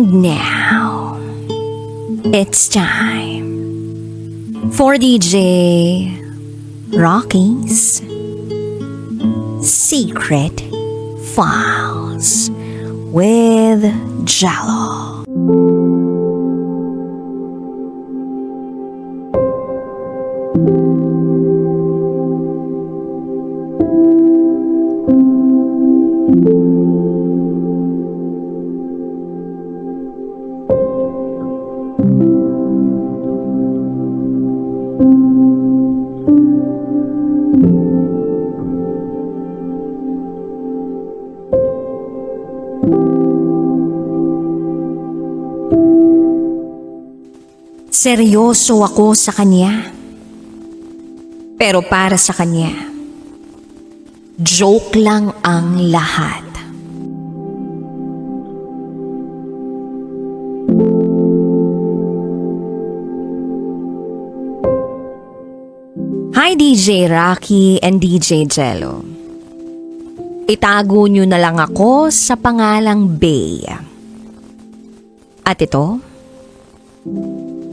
And now, it's time for DJ Rocky's Secret Files with Jello. Seryoso ako sa kanya. Pero para sa kanya, joke lang ang lahat. Hi DJ Rocky and DJ Jello. Itago nyo na lang ako sa pangalang Bay. At ito,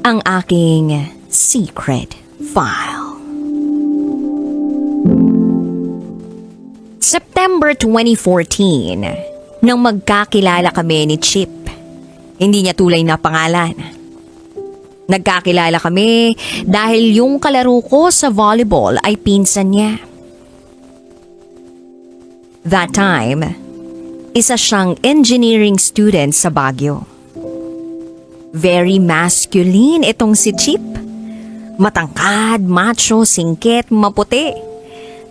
ang aking secret file. September 2014, nang magkakilala kami ni Chip. Hindi niya tulay na pangalan. Nagkakilala kami dahil yung kalaro ko sa volleyball ay pinsan niya. That time, isa siyang engineering student sa Baguio. Very masculine itong si Chip. Matangkad, macho, singkit, maputi.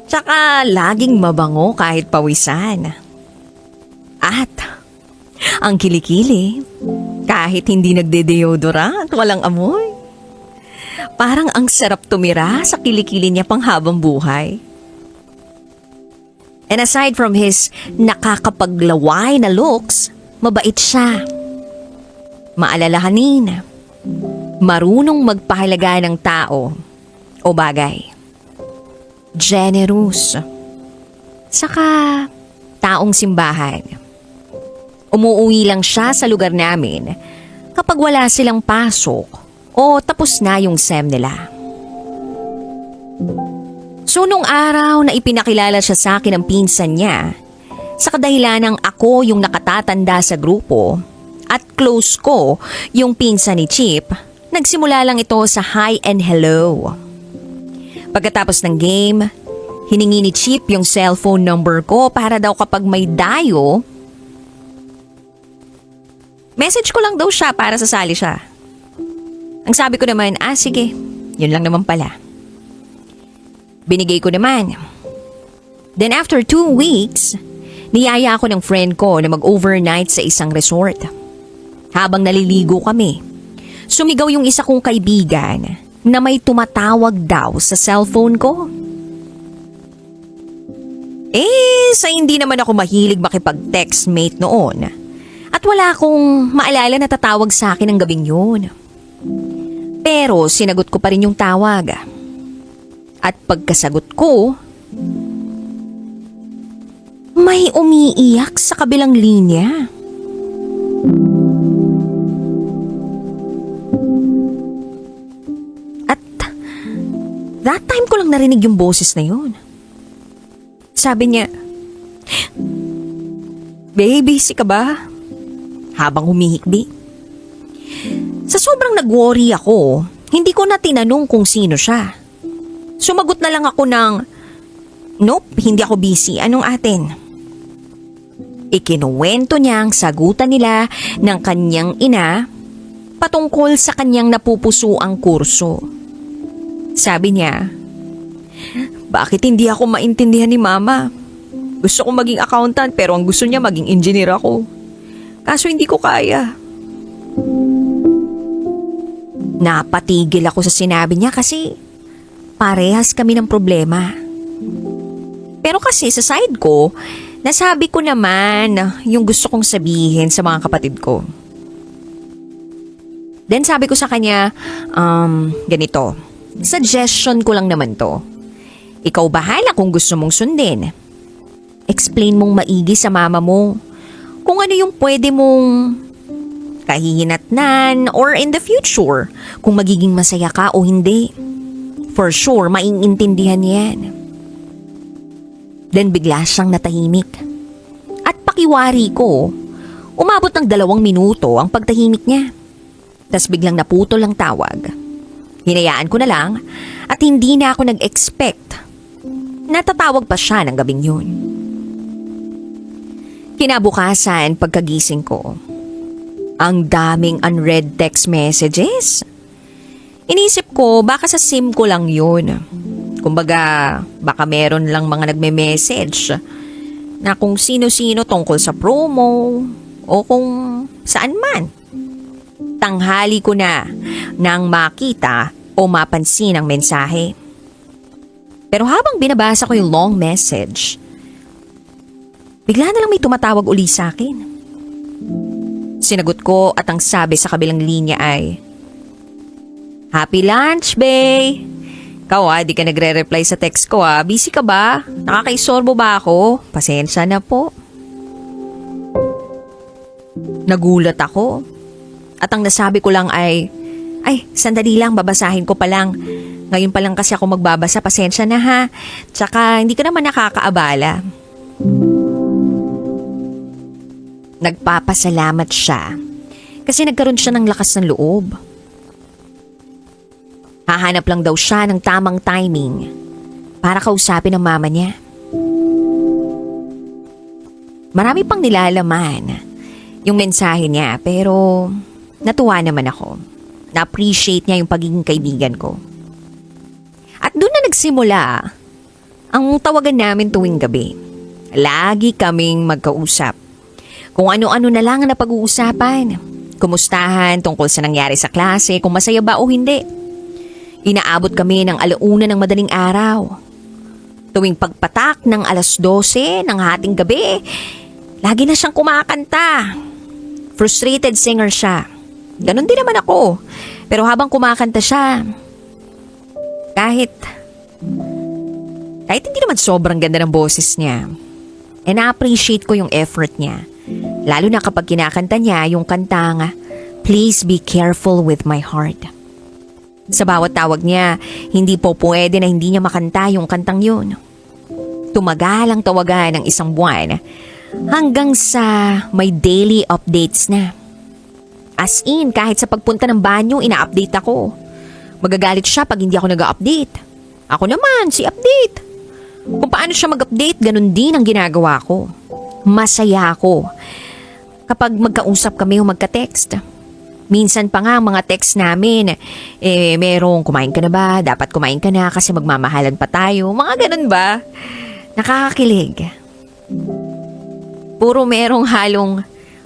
Tsaka laging mabango kahit pawisan. At ang kilikili, kahit hindi nagde-deodorant, walang amoy. Parang ang sarap tumira sa kilikili niya pang habang buhay. And aside from his nakakapaglaway na looks, mabait siya. Maalalahanin, marunong magpahalaga ng tao o bagay. Generous. Saka taong simbahan. Umuuwi lang siya sa lugar namin kapag wala silang pasok o tapos na yung SEM nila. So nung araw na ipinakilala siya sa akin ng pinsan niya, sa kadahilanang ako yung nakatatanda sa grupo, at close ko yung pinsan ni Chip, nagsimula lang ito sa hi and hello. Pagkatapos ng game, hiningi ni Chip yung cellphone number ko para daw kapag may dayo, message ko lang daw siya para sasali siya. Ang sabi ko naman, sige, yun lang naman pala. Binigay ko naman. Then after 2 weeks, niyaya ako ng friend ko na mag-overnight sa isang resort. Habang naliligo kami, sumigaw yung isa kong kaibigan na may tumatawag daw sa cellphone ko. Sa hindi naman ako mahilig makipag-text mate noon. At wala akong maalala na tatawag sa akin ng gabing yun. Pero sinagot ko pa rin yung tawag. At pagkasagot ko, may umiiyak sa kabilang linya. That time ko lang narinig yung boses na yun. Sabi niya, "Baby, busy ka ba?" Habang humihikbi. Sa sobrang nag-worry ako, hindi ko na tinanong kung sino siya. Sumagot na lang ako ng, "Nope, hindi ako busy. Anong atin?" Ikinuwento niya ang sagutan nila ng kanyang ina patungkol sa kanyang napupuso ang kurso. Sabi niya, "Bakit hindi ako maintindihan ni Mama? Gusto kong maging accountant pero ang gusto niya maging engineer ako. Kaso hindi ko kaya." Napatigil ako sa sinabi niya kasi parehas kami ng problema. Pero kasi sa side ko, nasabi ko naman yung gusto kong sabihin sa mga kapatid ko. Then sabi ko sa kanya, ganito. Suggestion ko lang naman to. Ikaw bahala kung gusto mong sundin. Explain mong maigi sa mama mo kung ano yung pwede mong kahihinatnan, or in the future, kung magiging masaya ka o hindi. For sure, maiintindihan yan. Then bigla siyang natahimik. At pakiwari ko, umabot ng 2 minuto ang pagtahimik niya. Tas biglang naputol ang tawag. Hinayaan ko na lang at hindi na ako nag-expect. Natatawag pa siya ng gabing yun. Kinabukasan pagkagising ko, ang daming unread text messages. Inisip ko baka sa SIM ko lang yun. Kumbaga baka meron lang mga nagme-message na kung sino-sino tungkol sa promo o kung saan man. Tanghali ko na nang makita o mapansin ang mensahe. Pero habang binabasa ko yung long message, bigla na lang may tumatawag uli sa akin. Sinagot ko at ang sabi sa kabilang linya ay, "Happy lunch, bae! Ikaw di ka nagre-reply sa text ko Busy ka ba? Nakakaisorbo ba ako? Pasensya na po." Nagulat ako. At ang nasabi ko lang ay sandali lang, babasahin ko pa lang. Ngayon pa lang kasi ako magbabasa, pasensya na ha. Tsaka hindi ka naman nakakaabala. Nagpapasalamat siya kasi nagkaroon siya ng lakas ng loob. Hahanap lang daw siya ng tamang timing para kausapin ang mama niya. Marami pang nilalaman yung mensahe niya pero natuwa naman ako. Na-appreciate niya yung pagiging kaibigan ko. At doon na nagsimula ang tawagan namin tuwing gabi. Lagi kaming magkausap. Kung ano-ano na lang na pag-uusapan. Kumustahan tungkol sa nangyari sa klase, kung masaya ba o hindi. Inaabot kami ng 1:00 ng madaling araw. Tuwing pagpatak ng 12:00 ng hating gabi, lagi na siyang kumakanta. Frustrated singer siya. Ganon din naman ako. Pero habang kumakanta siya, kahit hindi naman sobrang ganda ng boses niya, na-appreciate ko yung effort niya. Lalo na kapag kinakanta niya yung kantang "Please be careful with my heart." Sa bawat tawag niya, hindi po pwede na hindi niya makanta yung kantang yun. Tumagal ang tawagan ng 1 buwan hanggang sa may daily updates na. As in, kahit sa pagpunta ng banyo, ina-update ako. Magagalit siya pag hindi ako nag-update. Ako naman, si update. Kung paano siya mag-update, ganun din ang ginagawa ko. Masaya ako kapag magkausap kami o magka-text. Minsan pa nga ang mga text namin, merong "kumain ka na ba? Dapat kumain ka na kasi magmamahalan pa tayo." Mga ganun ba? Nakakakilig. Puro merong halong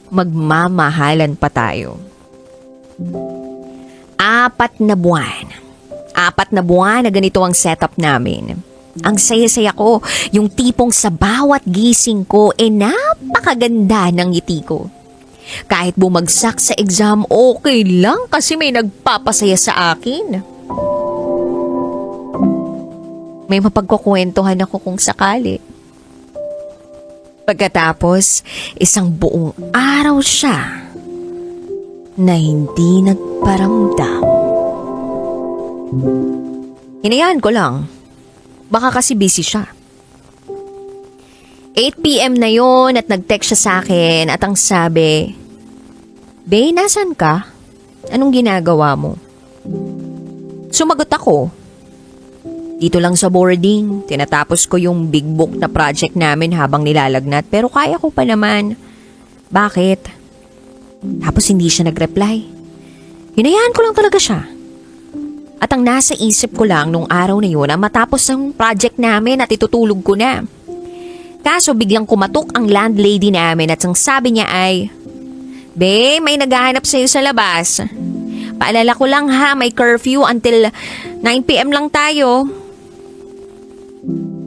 magmamahalan pa tayo. 4 na buwan. 4 na buwan na ganito ang setup namin. Ang saya-saya ko, yung tipong sa bawat gising ko, napakaganda ng ngiti ko. Kahit bumagsak sa exam, okay lang kasi may nagpapasaya sa akin. May mapagkukwentuhan ako kung sakali. Pagkatapos, 1 buong araw siya na hindi nagparamdam. Hinayaan ko lang. Baka kasi busy siya. 8 PM na yon at nag-text siya sa akin at ang sabi, "Bae, nasan ka? Anong ginagawa mo?" Sumagot ako. "Dito lang sa boarding. Tinatapos ko yung big book na project namin habang nilalagnat pero kaya ko pa naman." "Bakit?" Tapos hindi siya nag-reply. Hinayaan ko lang talaga siya. At ang nasa isip ko lang nung araw na yun ang matapos ang project namin at itutulog ko na. Kaso biglang kumatok ang landlady namin at ang sabi niya ay, "Be, may naghahanap sa'yo sa labas. Paalala ko lang ha, may curfew until 9 PM lang tayo."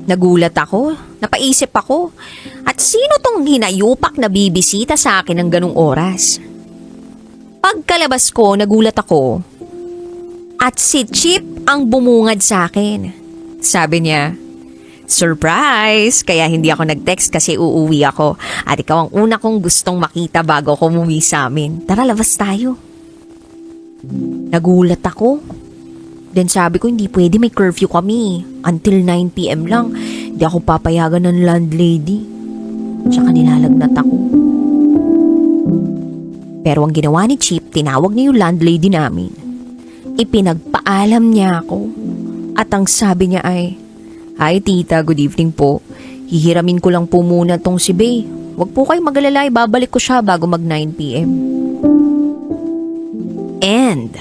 Nagulat ako, napaisip ako. At sino tong hinayupak na bibisita sa akin ng ganung oras? Pagkalabas ko, nagulat ako. At si Chip ang bumungad sa akin. Sabi niya, Surprise! Kaya hindi ako nag-text kasi uuwi ako. At ikaw ang una kong gustong makita bago ako umuwi sa amin. Tara, labas tayo. Nagulat ako. Then sabi ko, hindi pwede, may curfew kami. Until 9 p.m. lang. Hindi ako papayagan ng landlady. Tsaka nilalagnat ako. Pero ang ginawa ni Chip, tinawag niya yung landlady namin. Ipinagpaalam niya ako. At ang sabi niya ay, "Hi tita, good evening po. Hihiramin ko lang po muna tong si Bay. Huwag po kayo mag-alala, babalik ko siya bago mag 9 p.m. And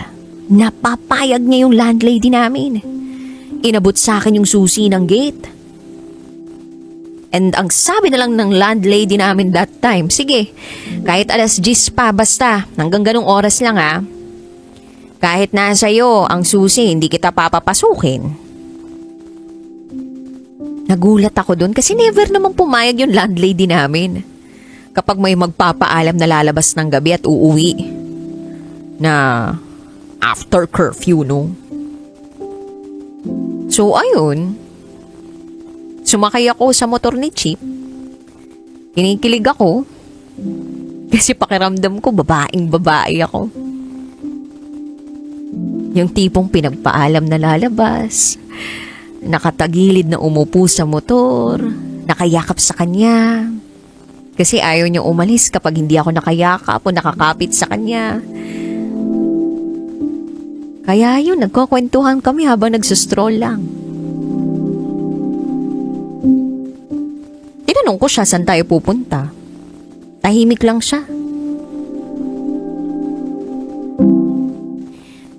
napapayag niya yung landlady namin. Inabot sa akin yung susi ng gate. And ang sabi na lang ng landlady namin that time, sige, kahit alas 10 pa, basta, hanggang ganong oras lang ha. Kahit nasa iyo ang susi, hindi kita papapasukin. Nagulat ako doon kasi never naman pumayag yung landlady namin. Kapag may magpapaalam na lalabas ng gabi at uuwi. Na after curfew, no? So, ayun. Sumakay ako sa motor ni Chip. Kinikilig ako. Kasi pakiramdam ko, babaeng-babae ako. Yung tipong pinagpaalam na lalabas. Nakatagilid na umupo sa motor. Nakayakap sa kanya. Kasi ayaw niya umalis kapag hindi ako nakayakap o nakakapit sa kanya. Kaya yun, nagkukwentuhan kami habang nagsastroll lang. Tinanong ko siya saan tayo pupunta. Tahimik lang siya.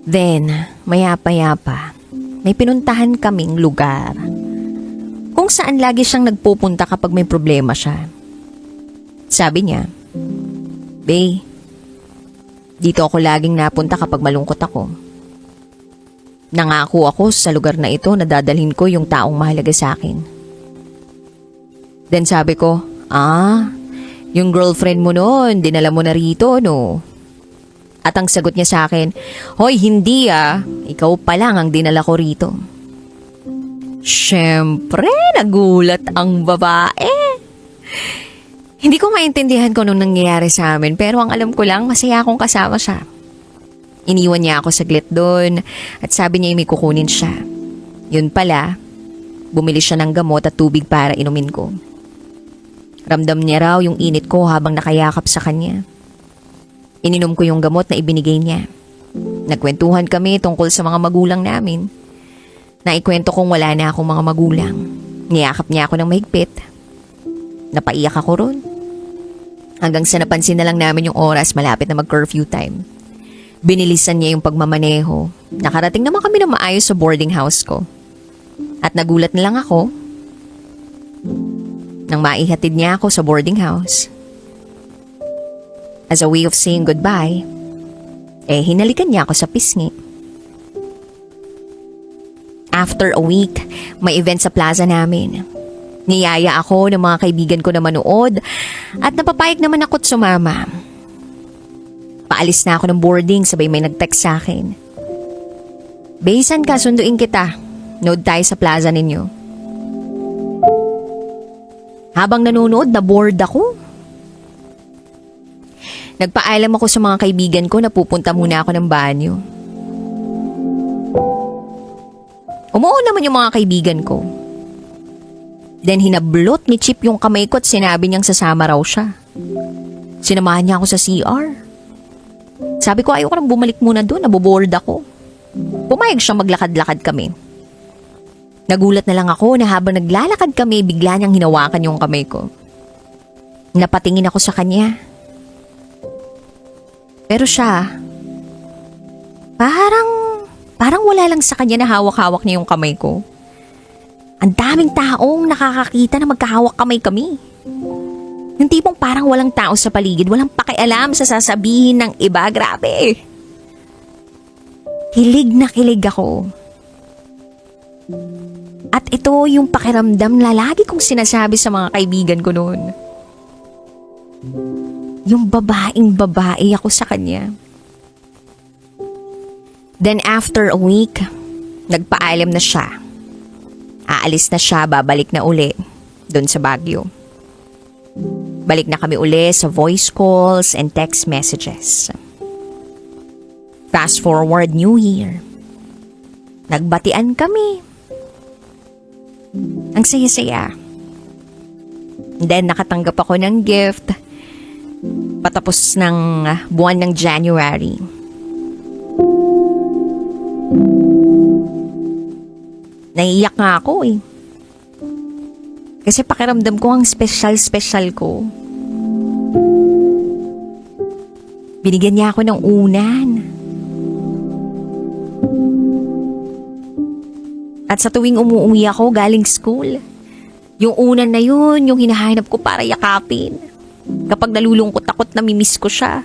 Then, maya-payapa, may pinuntahan kaming lugar. Kung saan lagi siyang nagpupunta kapag may problema siya. Sabi niya, "Bay, dito ako laging napunta kapag malungkot ako. Nangako ako sa lugar na ito na dadalhin ko yung taong mahalaga sa akin." Then sabi ko, yung girlfriend mo noon, dinala mo na rito, no? At ang sagot niya sa akin, "Hoy, hindi ikaw pa lang ang dinala ko rito." Siyempre, nagulat ang babae. Hindi ko maintindihan kung anong nangyayari sa amin, pero ang alam ko lang, masaya akong kasama siya. Iniwan niya ako saglit doon at sabi niya may kukunin siya. Yun pala, bumili siya ng gamot at tubig para inumin ko. Ramdam niya raw yung init ko habang nakayakap sa kanya. Ininom ko yung gamot na ibinigay niya. Nagkwentuhan kami tungkol sa mga magulang namin. Naikwento kong wala na akong mga magulang. Niyakap niya ako ng mahigpit. Napaiyak ako ron. Hanggang sa napansin na lang namin yung oras, malapit na mag-curfew time. Binilisan niya yung pagmamaneho. Nakarating naman kami na maayos sa boarding house ko. At nagulat na lang ako nang maihatid niya ako sa boarding house. As a way of saying goodbye, hinalikan niya ako sa pisngi. After a week, may event sa plaza namin. Niyaya ako ng mga kaibigan ko na manood at napapayag naman ako't sumama. Paalis na ako ng boarding, sabay may nag-text sa akin. "Baysan ka, sunduin kita. Nood tayo sa plaza ninyo." Habang nanonood, na-bored ako. Nagpaalam ako sa mga kaibigan ko na pupunta muna ako ng banyo. Umuo naman yung mga kaibigan ko. Then hinablot ni Chip yung kamay ko at sinabi niyang sasama raw siya. Sinamahan niya ako sa CR. Sabi ko ayaw ko nang bumalik muna doon, nabobored ako. Pumayag siyang maglakad-lakad kami. Nagulat na lang ako na habang naglalakad kami, bigla niyang hinawakan yung kamay ko. Napatingin ako sa kanya. Pero siya, parang wala lang sa kanya na hawak-hawak niya yung kamay ko. Ang daming taong nakakakita na magkahawak kamay kami. Yung tipong parang walang tao sa paligid, walang pakialam sa sasabihin ng iba. Grabe. Kilig na kilig ako. At ito yung pakiramdam na lagi kong sinasabi sa mga kaibigan ko noon. Yung babaeng babae ako sa kanya. Then after a week, nagpaalam na siya. Aalis na siya, babalik na uli doon sa Baguio. Balik na kami uli sa voice calls and text messages. Fast forward New Year. Nagbatian kami. Ang saya-saya. Then nakatanggap ako ng gift patapos ng buwan ng January. Naiiyak nga ako eh. Kasi pakiramdam ko ang special ko. Binigyan niya ako ng unan. At sa tuwing umuwi ako galing school, yung unan na yun, yung hinahanap ko para yakapin. Kapag nalulungkot ako't namimiss ko siya,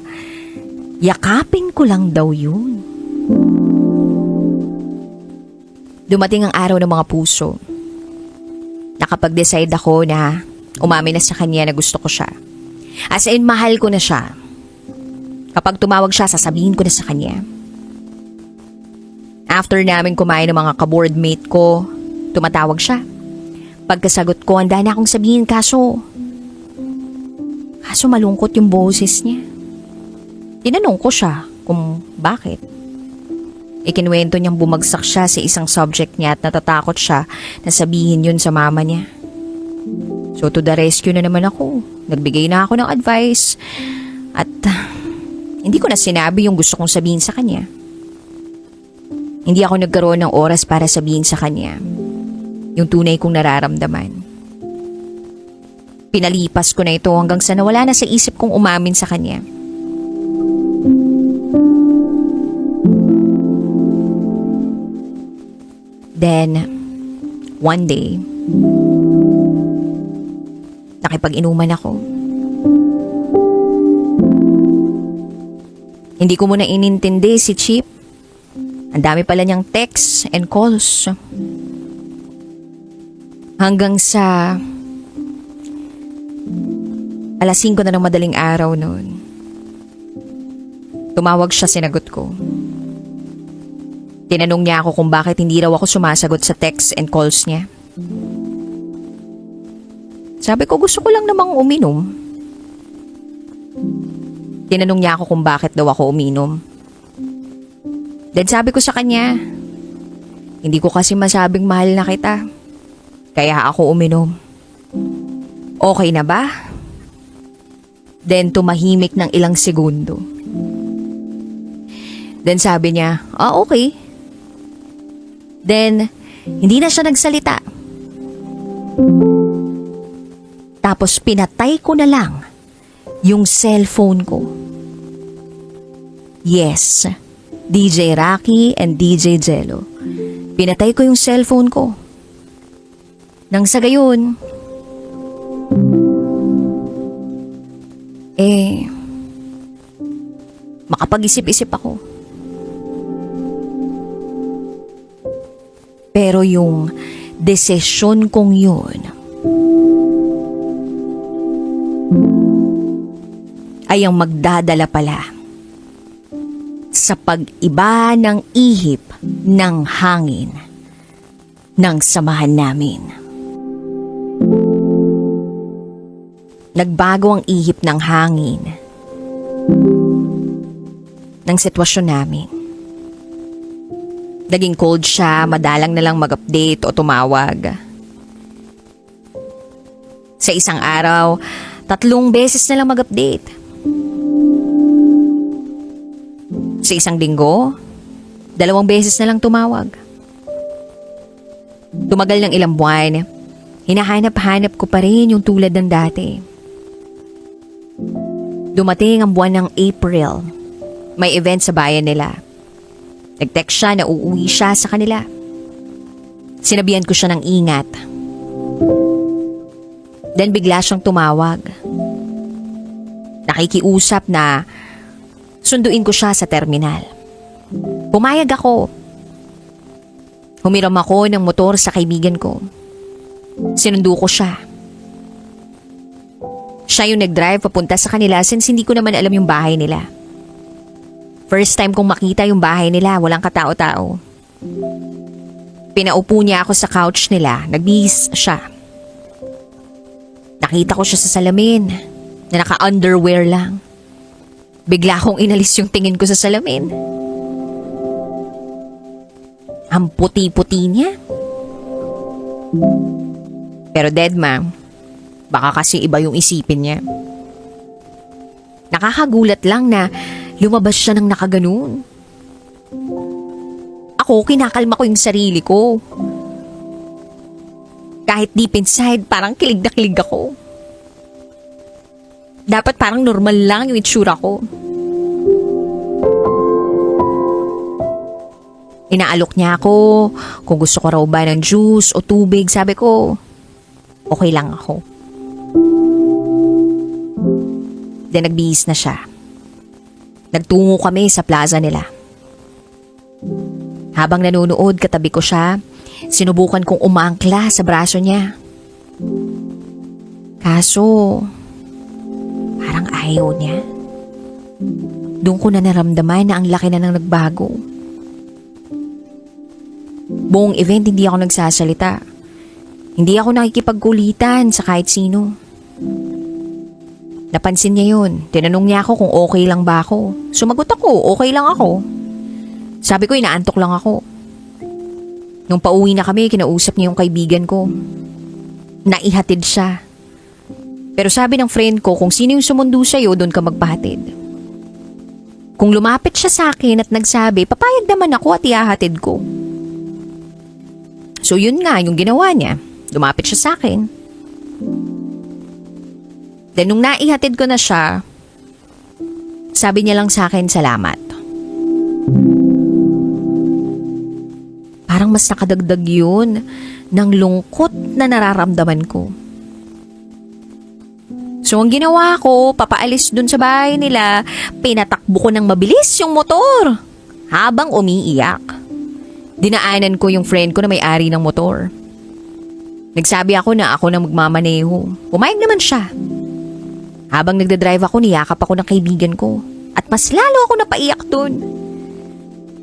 yakapin ko lang daw yun. Dumating ang araw ng mga puso. Nakapag-decide ako na umamin na sa kanya na gusto ko siya. As in, mahal ko na siya. Kapag tumawag siya, sasabihin ko na sa kanya. After namin kumain ng mga ka-boardmate ko, tumatawag siya. Pagkasagot ko, handa na akong sabihin kaso malungkot yung boses niya. Tinanong ko siya kung bakit. Ikinuwento niyang bumagsak siya sa isang subject niya at natatakot siya na sabihin yun sa mama niya. So to the rescue na naman ako. Nagbigay na ako ng advice at hindi ko na sinabi yung gusto kong sabihin sa kanya. Hindi ako nagkaroon ng oras para sabihin sa kanya yung tunay kong nararamdaman. Pinalipas ko na ito hanggang sa nawala na sa isip kong umamin sa kanya. Then, one day, nakipag-inuman ako. Hindi ko muna inintindi si Chip. Ang dami pala niyang texts and calls. Hanggang sa alas 5 na ng madaling araw noon. Tumawag siya, sinagot ko. Tinanong niya ako kung bakit hindi raw ako sumasagot sa texts and calls niya. Sabi ko, gusto ko lang namang uminom. Tinanong niya ako kung bakit daw ako uminom. Then sabi ko sa kanya, hindi ko kasi masabing mahal na kita. Kaya ako uminom. Okay na ba? Then tumahimik ng ilang segundo. Then sabi niya, okay. Then, hindi na siya nagsalita. Tapos pinatay ko na lang yung cellphone ko. Yes, DJ Rocky and DJ Jello. Pinatay ko yung cellphone ko. Nang sa gayon, makapag-isip-isip ako. Pero yung desisyon kong yun ay ang magdadala pala sa pag-iba ng ihip ng hangin ng samahan namin. Nagbago ang ihip ng hangin ng sitwasyon namin. Naging cold siya, madalang na lang mag-update o tumawag. Sa isang araw, 3 beses na lang mag-update. Sa isang linggo, 2 beses na lang tumawag. Tumagal ng ilang buwan, hinahanap-hanap ko pa rin yung tulad ng dati. Dumating ang buwan ng April. May event sa bayan nila. Nag-text siya na uuwi siya sa kanila. Sinabihan ko siya ng ingat. Then bigla siyang tumawag. Nakikiusap na sunduin ko siya sa terminal. Pumayag ako. Humiram ako ng motor sa kaibigan ko. Sinundo ko siya. Siya yung nag-drive papunta sa kanila since hindi ko naman alam yung bahay nila. First time kong makita yung bahay nila, walang katao-tao. Pinaupo niya ako sa couch nila. Nagbihis siya. Nakita ko siya sa salamin na naka-underwear lang. Bigla akong inalis yung tingin ko sa salamin. Ang puti-puti niya. Pero deadma, baka kasi iba yung isipin niya. Nakakagulat lang na lumabas siya ng nakaganon. Ako, kinakalma ko yung sarili ko. Kahit deep inside, parang kilig na kilig ako. Dapat parang normal lang yung itsura ko. Inaalok niya ako kung gusto ko raw ba ng juice o tubig. Sabi ko, okay lang ako. Then nagbihis na siya. Nagtungo kami sa plaza nila. Habang nanonood, katabi ko siya, sinubukan kong umaangkla sa braso niya. Kaso, parang ayaw niya. Doon ko na naramdaman na ang laki na nang nagbago. Buong event hindi ako nagsasalita. Hindi ako nakikipagkulitan sa kahit sino. Napansin niya yun. Tinanong niya ako kung okay lang ba ako. Sumagot ako, okay lang ako. Sabi ko, inaantok lang ako. Nung pauwi na kami, kinausap niya yung kaibigan ko. Naihatid siya. Pero sabi ng friend ko, kung sino yung sumundo sa'yo, doon ka magpahatid. Kung lumapit siya sa akin at nagsabi, papayag naman ako at ihahatid ko. So yun nga, yung ginawa niya. Lumapit siya sa akin. Then nung naihatid ko na siya, sabi niya lang sa akin, salamat. Parang mas nakadagdag yun ng lungkot na nararamdaman ko. So ang ginawa ko, papaalis dun sa bahay nila, pinatakbo ko ng mabilis yung motor habang umiiyak. Dinaanan ko yung friend ko na may-ari ng motor. Nagsabi ako na ako na magmamaneho. Pumayag naman siya. Habang nagdadrive ako, niyakap ako ng kaibigan ko. At mas lalo ako napaiyak dun.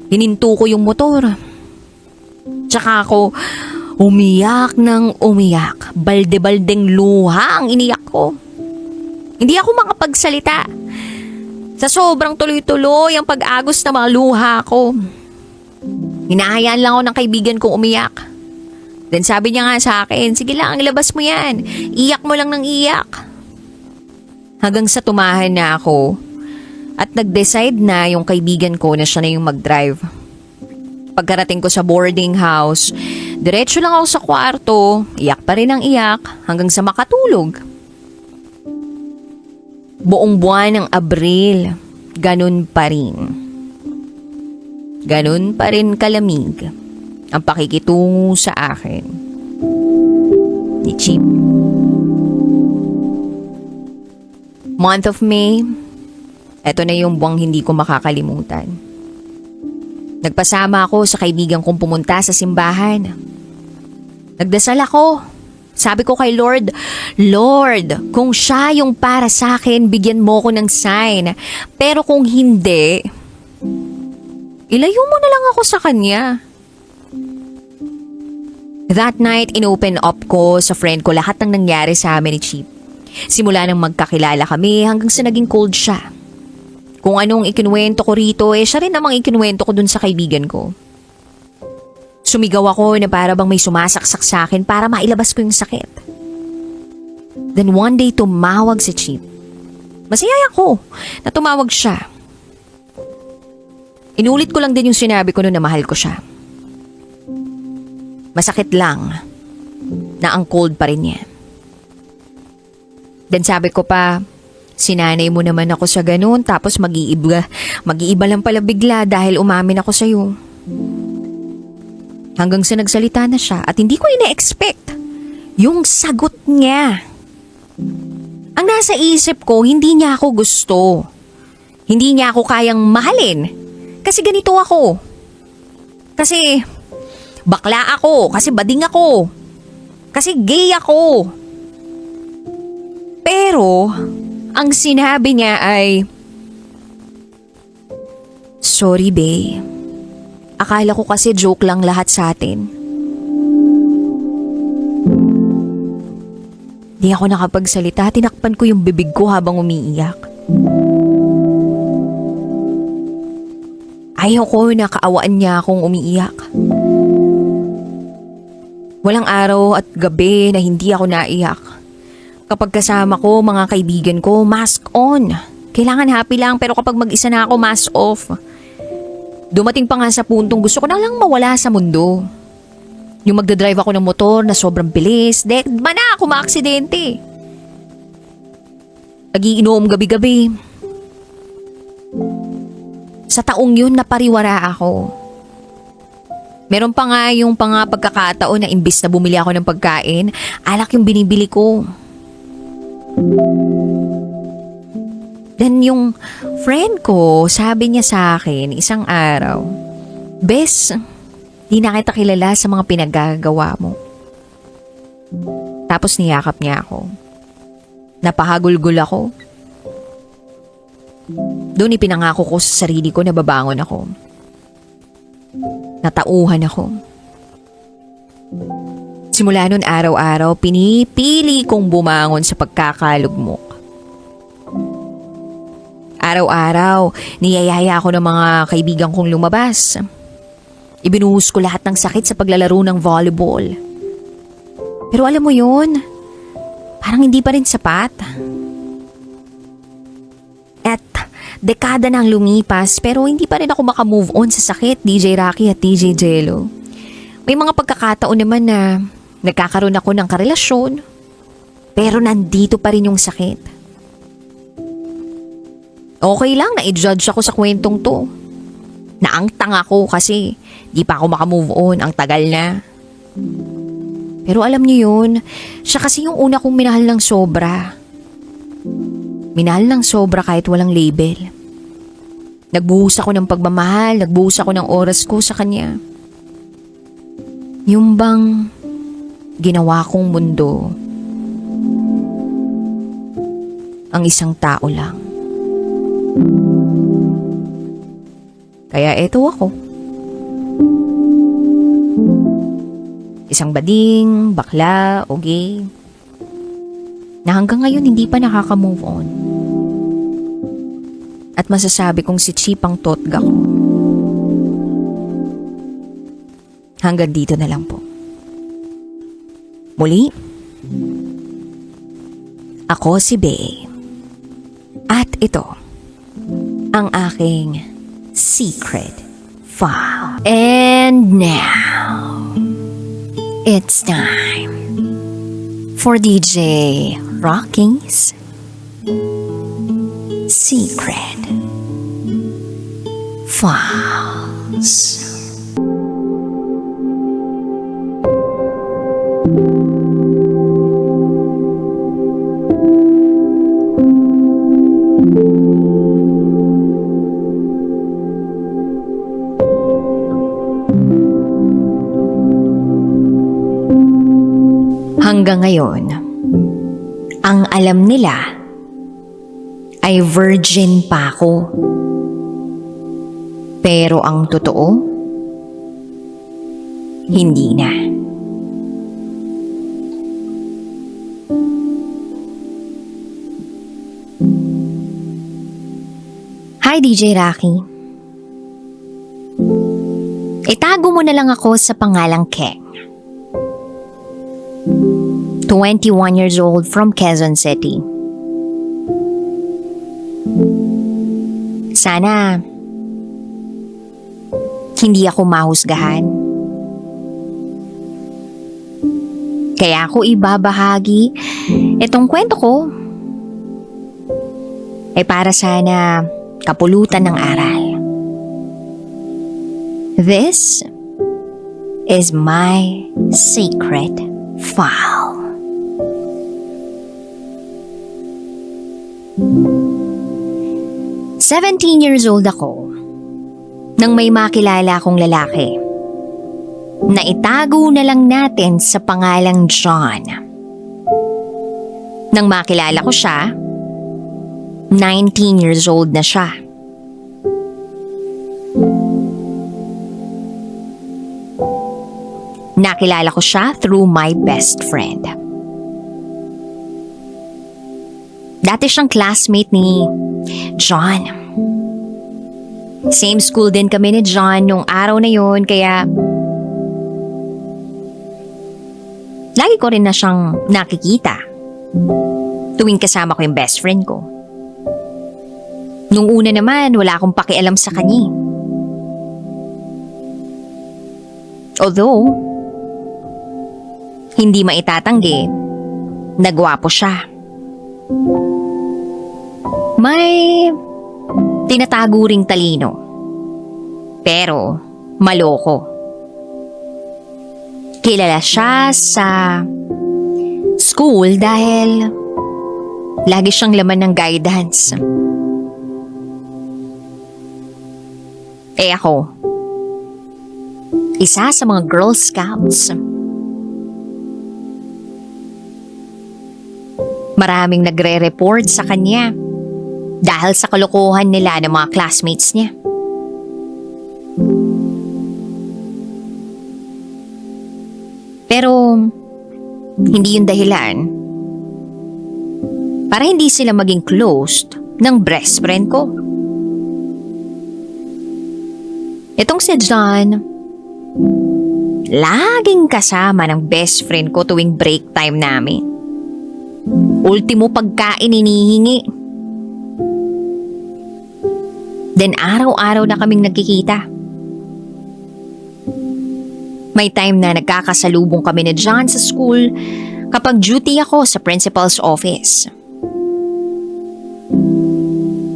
Hininto ko yung motor. Tsaka ako umiyak ng umiyak. Balde-baldeng luha ang iniyak ko. Hindi ako makapagsalita. Sa sobrang tuloy-tuloy ang pag-agos ng mga luha ko. Hinahayaan lang ako ng kaibigan kong umiyak. Then sabi niya nga sa akin, sige lang, ilabas mo yan. Iyak mo lang ng iyak. Hanggang sa tumahan na ako at nag-decide na yung kaibigan ko na siya na yung mag-drive. Pagkarating ko sa boarding house, diretso lang ako sa kwarto, iyak pa rin ang iyak hanggang sa makatulog. Buong buwan ng Abril, ganun pa rin. Ganun pa rin kalamig ang pakikitungo sa akin ni Chip. Month of May, eto na yung buwang hindi ko makakalimutan. Nagpasama ako sa kaibigan kong pumunta sa simbahan. Nagdasal ako. Sabi ko kay Lord, Lord, kung siya yung para sa akin, bigyan mo ko ng sign. Pero kung hindi, ilayo mo na lang ako sa kanya. That night, inopen up ko sa friend ko lahat ng nangyari sa amin ni Chip. Simula nang magkakilala kami hanggang sa naging cold siya. Kung anong ikinuwento ko rito, siya rin namang ikinuwento ko dun sa kaibigan ko. Sumigaw ako na para bang may sumasaksak sa akin para mailabas ko yung sakit. Then one day tumawag si Chip. Masaya ako na tumawag siya. Inulit ko lang din yung sinabi ko noon na mahal ko siya. Masakit lang na ang cold pa rin niya. Then sabi ko pa, sinanay mo naman ako sa ganun tapos mag-iiba lang pala bigla dahil umamin ako sa'yo. Hanggang sa nagsalita na siya at hindi ko ina-expect yung sagot niya. Ang nasa isip ko, hindi niya ako gusto. Hindi niya ako kayang mahalin. Kasi ganito ako. Kasi bakla ako. Kasi bading ako. Kasi gay ako. Pero ang sinabi niya ay, sorry, bae. Akala ko kasi joke lang lahat sa atin. Di ako nakapagsalita, tinakpan ko yung bibig ko habang umiiyak. Ayaw ko na kaawaan niya akong umiiyak. Walang araw at gabi na hindi ako naiyak. Kapag kasama ko, mga kaibigan ko, mask on. Kailangan happy lang, pero kapag mag-isa na ako, mask off. Dumating pa nga sa puntong gusto ko na lang mawala sa mundo. Yung magdadrive ako ng motor na sobrang bilis, na ako maaksidente. Nagiinom gabi-gabi. Sa taong yun, napariwara ako. Meron pa nga yung pagkakataon na imbis na bumili ako ng pagkain, alak yung binibili ko. Then yung friend ko, sabi niya sa akin isang araw, "Bes, di na kita kilala sa mga pinagagawa mo." Tapos niyakap niya ako. Napahagulgul ako. Doon ipinangako ko sa sarili ko na babangon ako. Natauhan ako. Simula noon araw-araw, pinipili kong bumangon sa pagkakalugmok. Araw-araw, niyayaya ako ng mga kaibigan kong lumabas. Ibinuhos ko lahat ng sakit sa paglalaro ng volleyball. Pero alam mo yun, parang hindi pa rin sapat. At dekada nang lumipas pero hindi pa rin ako makamove on sa sakit, DJ Rocky at DJ Jello. May mga pagkakataon naman na nagkakaroon ako ng karelasyon pero nandito pa rin yung sakit. Okay lang na i-judge ako sa kwentong to. Naangtang ako kasi di pa ako makamove on, ang tagal na. Pero alam niyo yun, siya kasi yung una kong minahal ng sobra. Minahal ng sobra kahit walang label. Nagbuhos ako ng pagmamahal, nagbuhos ako ng oras ko sa kanya. Yung bang ginawa kong mundo, ang isang tao lang. Kaya eto ako. Isang bading, bakla, o gay, na hanggang ngayon hindi pa nakaka-move on. At masasabi kong si Chipang Totga ko. Hanggang dito na lang po. Muli, ako si Bea. At ito, ang aking secret file. And now, it's time for DJ Rocky's Secret Files. Hanggang ngayon, ang alam nila ay virgin pa ako. Pero ang totoo, hindi na. Hi DJ Rocky. Itago mo na lang ako sa pangalang Keng. 21 years old from Quezon City. Sana hindi ako mahusgahan. Kaya ako ibabahagi itong kwento ko ay para sana kapulutan ng aral. This is my secret file. "17 years old ako nang may makilala akong lalaki na itago na lang natin sa pangalang John. Nang makilala ko siya, 19 years old na siya. Nakilala ko siya through my best friend. Dati siyang classmate ni John. Same school din kami ni John nung araw na yon, kaya lagi ko rin na siyang nakikita tuwing kasama ko yung best friend ko. Nung una naman, wala akong pakialam sa kanya. Although, hindi maitatanggi, nagwapo siya. May tinatago ring talino, pero maloko. Kilala siya sa school dahil lagi siyang laman ng guidance. Ako, isa sa mga Girl Scouts. Maraming nagre-report sa kanya dahil sa kalokohan nila ng mga classmates niya. Pero hindi yung dahilan para hindi sila maging closed ng best friend ko. Itong si John, laging kasama ng best friend ko tuwing break time namin. Ultimo pagkain inihingi. Then araw-araw na kaming nagkikita. May time na nagkakasalubong kami ni John sa school kapag duty ako sa principal's office.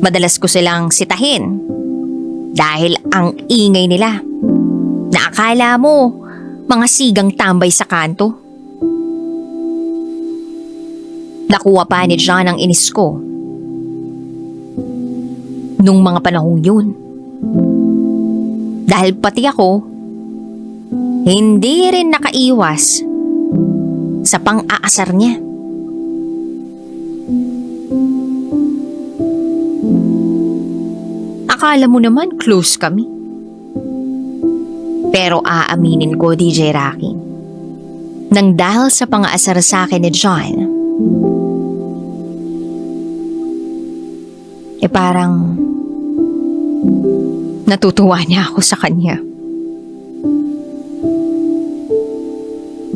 Madalas ko silang sitahin dahil ang ingay nila na akala mo mga sigang tambay sa kanto. Nakuha pa ni John ang inis ko nung mga panahong yun. Dahil pati ako, hindi rin nakaiwas sa pang-aasar niya. Akala mo naman close kami. Pero aaminin ko, DJ Rocky, nang dahil sa pang-aasar sa akin ni John, parang natutuwa niya ako sa kanya.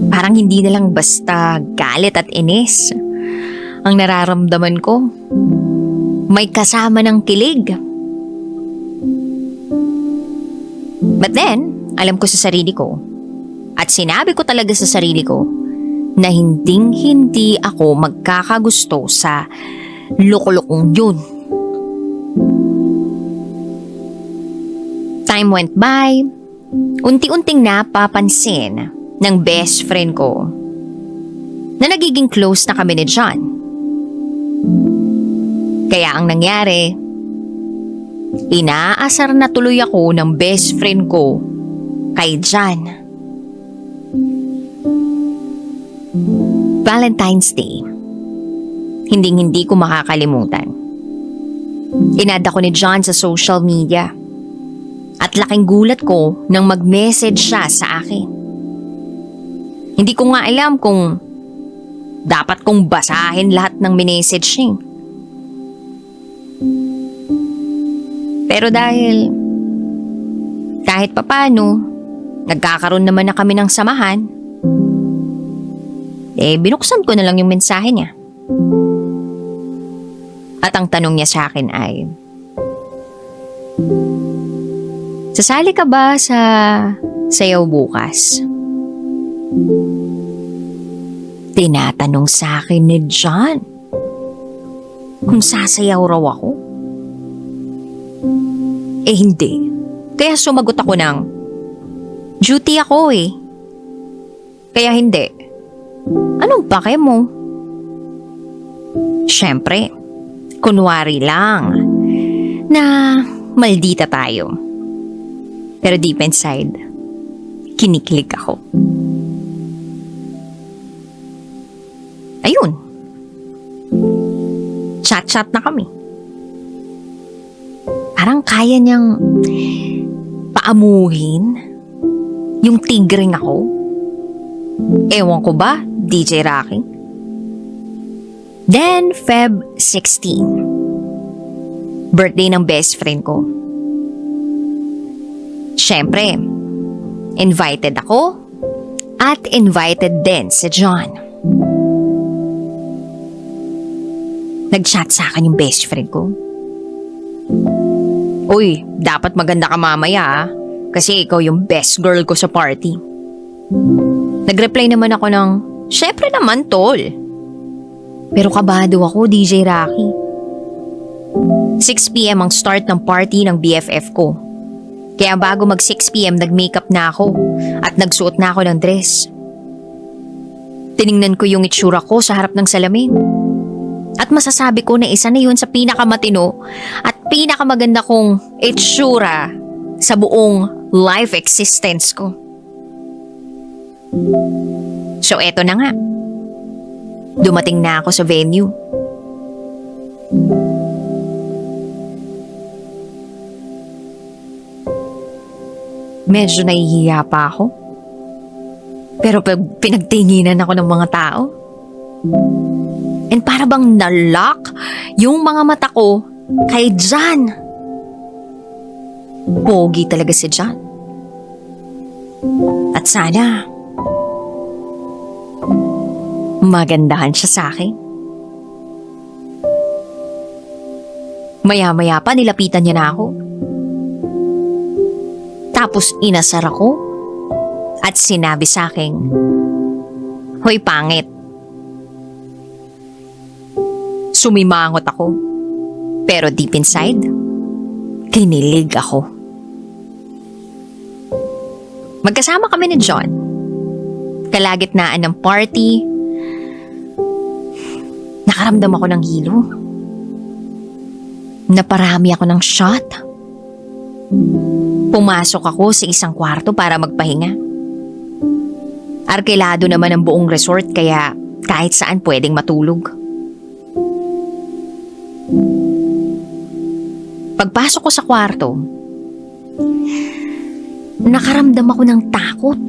Parang hindi na lang basta galit at inis ang nararamdaman ko. May kasama ng kilig. But then, alam ko sa sarili ko, at sinabi ko talaga sa sarili ko, na hinding-hindi ako magkakagusto sa loko-lokong yun. Time went by, unti-unting napapansin ng best friend ko na nagiging close na kami ni John. Kaya ang nangyari, inaasar na tuloy ako ng best friend ko kay John. Valentine's Day, hinding-hindi ko makakalimutan. Inada ko ni John sa social media at laking gulat ko nang mag-message siya sa akin. Hindi ko nga alam kung dapat kong basahin lahat ng minessage niya. Pero dahil kahit papano, nagkakaroon naman na kami ng samahan, binuksan ko na lang yung mensahe niya. At ang tanong niya sa akin ay, sasali ka ba sa sayaw bukas? Tinatanong sa akin ni John kung sasayaw raw ako. Hindi. Kaya sumagot ako ng, duty ako Kaya hindi. Anong pake mo? Siyempre, kunwari lang na maldita tayo. Pero deep inside, kinikilig ako. Ayun. Chat-chat na kami. Parang kaya niyang paamuhin yung tigring ako. Ewan ko ba, DJ Rocky? Then, Feb 16. Birthday ng best friend ko. Siyempre, invited ako at invited din si John. Nag-chat sa akin yung best friend ko. Uy, dapat maganda ka mamaya kasi ikaw yung best girl ko sa party. Nag-reply naman ako ng, syempre naman tol. Pero kabado ako, DJ Rocky. 6 p.m. ang start ng party ng BFF ko. Kaya bago mag 6 p.m. nag-makeup na ako at nagsuot na ako ng dress. Tiningnan ko yung itsura ko sa harap ng salamin. At masasabi ko na isa na yun sa pinakamatino at pinakamaganda kong itsura sa buong life existence ko. So eto na nga. Dumating na ako sa venue. Medyo nahihiya pa ako. Pero pinagtinginan ako ng mga tao. And para bang nalock yung mga mata ko kay John. Pogi talaga si John. At sana magandahan siya sa akin. Maya-maya pa nilapitan niya na ako. Tapos inasar ako at sinabi sa akin, "Hoy pangit." Sumimangot ako. Pero deep inside, kinilig ako. Magkasama kami ni John. Kalagitnaan ng party, nakaramdam ako ng hilo. Naparami ako ng shot. Pumasok ako sa isang kwarto para magpahinga. Arkilado naman ang buong resort kaya kahit saan pwedeng matulog. Pagpasok ko sa kwarto, nakaramdam ako ng takot.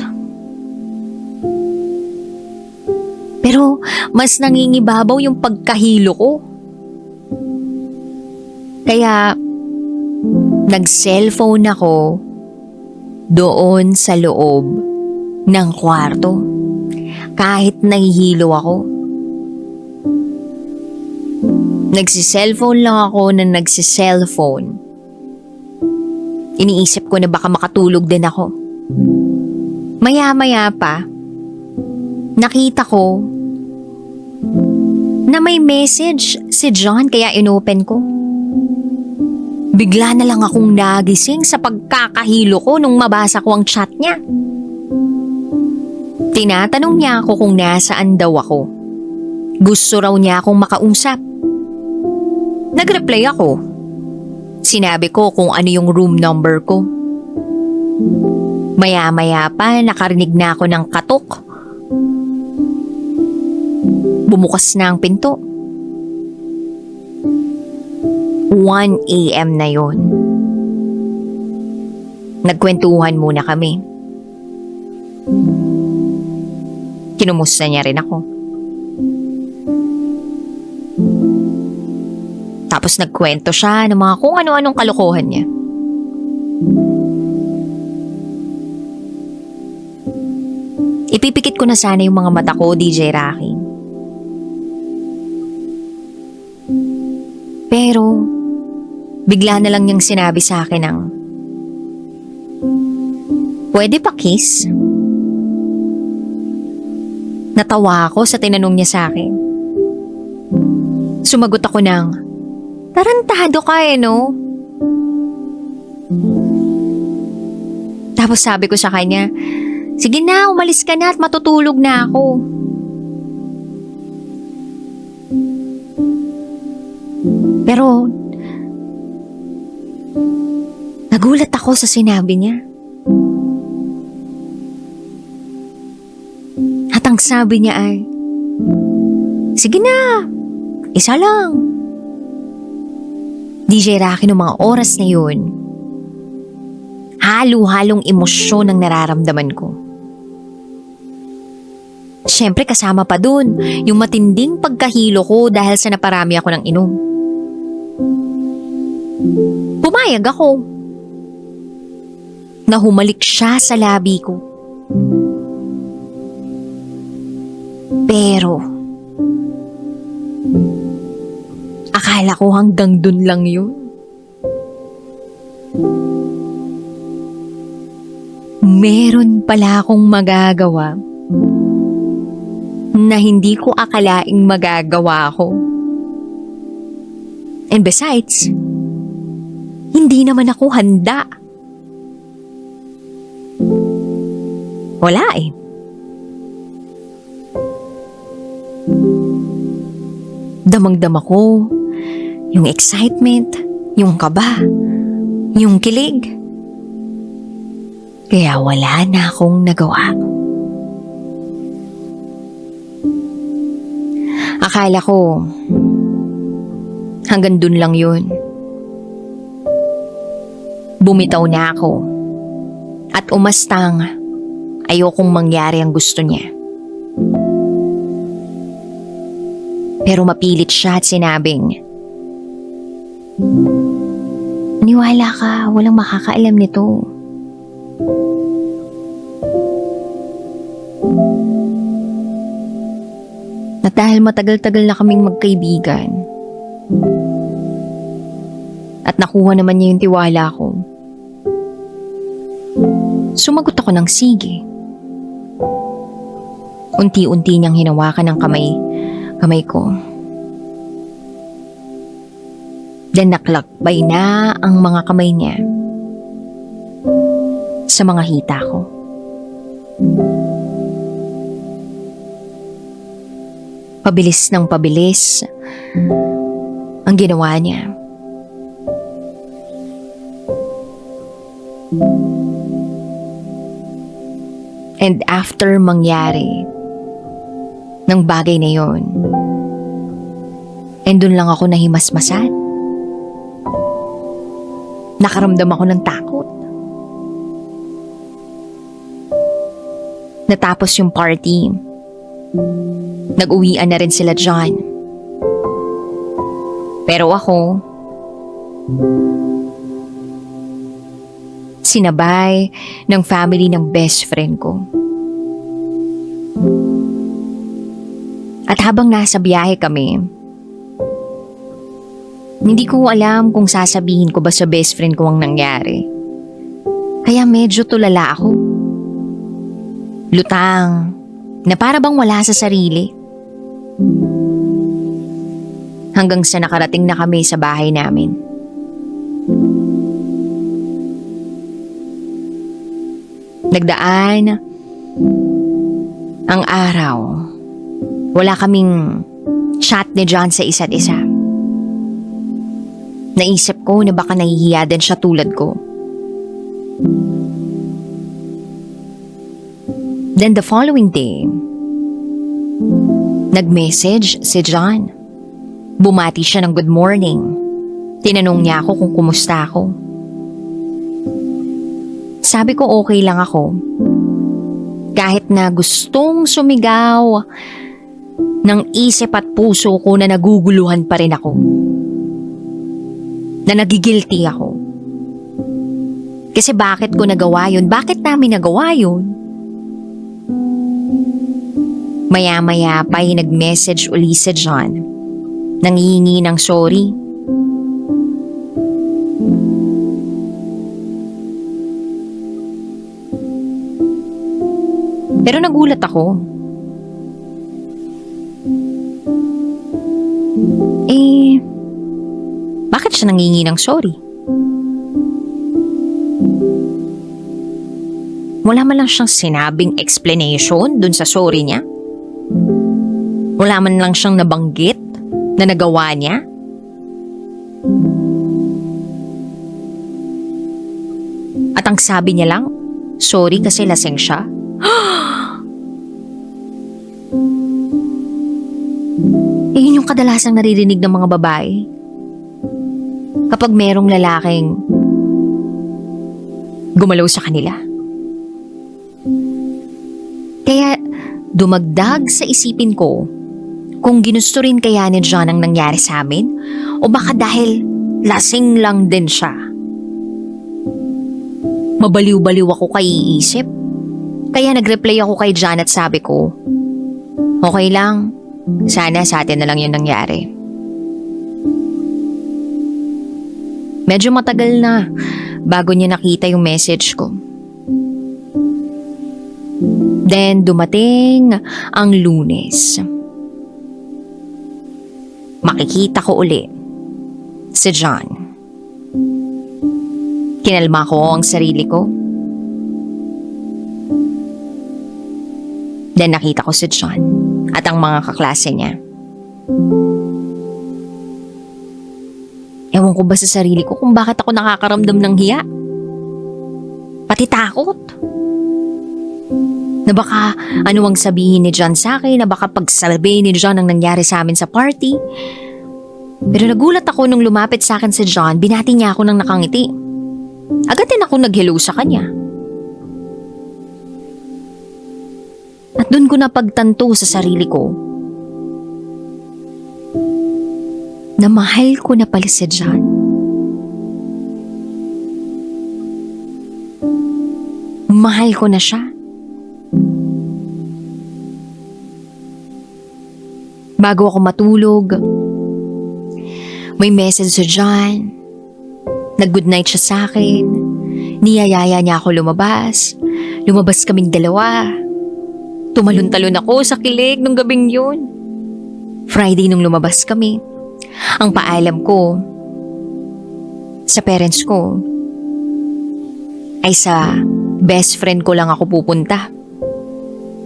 Pero mas nangingibabaw yung pagkahilo ko. Kaya nag-cellphone ako doon sa loob ng kwarto kahit nahihilo ako. Nagsi-cellphone lang ako na nagsi-cellphone. Iniisip ko na baka makatulog din ako. Maya-maya pa, nakita ko na may message si John kaya inopen ko. Bigla na lang akong nagising sa pagkakahilo ko nung mabasa ko ang chat niya. Tinatanong niya ako kung nasaan daw ako. Gusto raw niya akong makausap. Nag-reply ako. Sinabi ko kung ano yung room number ko. Maya-maya pa nakarinig na ako ng katok. Bumukas na ang pinto. 1 a.m. na yon. Nagkwentuhan muna kami. Kinumusta niya rin ako. Tapos nagkwento siya ng mga kung ano-anong kalokohan niya. Ipipikit ko na sana yung mga mata ko, DJ Rocky. Pero, bigla na lang niyang sinabi sa akin ng, "Pwede pa kiss?" Natawa ako sa tinanong niya sa akin. Sumagot ako ng, "Tarantado ka no?" Tapos sabi ko sa kanya, "Sige na, umalis ka na at matutulog na ako." Pero, nagulat ako sa sinabi niya. At ang sabi niya ay, "Sige na, isa lang." DJ Rocky, noong mga oras na yun, halo-halong emosyon ang nararamdaman ko. Siyempre kasama pa dun yung matinding pagkahilo ko dahil sa naparami ako ng inom. Pumayag ako. Nahumalik siya sa labi ko. Pero, akala ko hanggang dun lang yun. Meron pala akong magagawa na hindi ko akalaing magagawa ko. And besides, hindi naman ako handa. Wala eh. Damang-dama ko yung excitement, yung kaba, yung kilig. Kaya wala na akong nagawa. Akala ko hanggang dun lang yun. Bumitaw na ako at umastang ayokong mangyari ang gusto niya. Pero mapilit siya at sinabing, "Niwala ka, walang makakaalam nito." At dahil matagal-tagal na kaming magkaibigan at nakuha naman niya yung tiwala ko, sumagot ako ng sige. Unti-unti niyang hinawakan ng kamay ko. Then naklakbay na ang mga kamay niya sa mga hita ko. Pabilis ng pabilis ang ginawa niya. And after mangyari ng bagay na yon, and dun lang ako nahimasmasan. Nakaramdam ako ng takot. Natapos yung party, nag-uwian na rin sila John. Pero ako, sinabay ng family ng best friend ko. At habang nasa biyahe kami, hindi ko alam kung sasabihin ko ba sa best friend ko ang nangyari. Kaya medyo tulala ako. Lutang, na para bang wala sa sarili. Hanggang sa nakarating na kami sa bahay namin. Nagdaan ang araw. Wala kaming chat ni John sa isa't isa. Naisip ko na baka nahihiya din siya tulad ko. Then the following day, nag-message si John. Bumati siya ng good morning. Tinanong niya ako kung kumusta ako. Sabi ko okay lang ako. Kahit na gustong sumigaw ng isip at puso ko na naguguluhan pa rin ako. Na nagigilty ako. Kasi bakit ko nagawa yun? Bakit namin nagawa yun? Maya-maya pa nag-message uli si John. Nangihingi ng sorry. Pero nagulat ako. Bakit siya nangingi ng sorry? Wala man lang siyang sinabing explanation dun sa sorry niya? Wala man lang siyang nabanggit na nagawa niya? At ang sabi niya lang, sorry kasi lasing siya? Yun yung kadalasang naririnig ng mga babae. Kapag merong lalaking gumalaw sa kanila. Kaya Dumagdag sa isipin ko kung ginusto rin kaya ni John ang nangyari sa amin o baka dahil lasing lang din siya. Mabaliw-baliw ako kay iisip. Kaya nag-reply ako kay John at sabi ko, okay lang, sana sa atin na lang yun nangyari. Medyo matagal na bago niya nakita yung message ko. Then dumating ang Lunes. Makikita ko uli si John. Kinalma ko ang sarili ko. Then nakita ko si John at ang mga kaklase niya. Ewan ko ba sa sarili ko kung bakit ako nakakaramdam ng hiya? Pati takot. Na baka ano ang sabihin ni John sa akin, na baka pagsabihin ni John ang nangyari sa amin sa party. Pero nagulat ako nung lumapit sa akin si John, binati niya ako ng nakangiti. Agad din ako nag-hello sa kanya. At doon ko napagtanto sa sarili ko na mahal ko na pala si John. Mahal ko na siya. Bago ako matulog, may message si John. Nag-good night siya sa akin. Niyayaya niya ako lumabas. Lumabas kaming dalawa. Tumalon-talon ako sa kilig nung gabing yun. Friday nung lumabas kami, ang paalam ko sa parents ko ay sa best friend ko lang ako pupunta.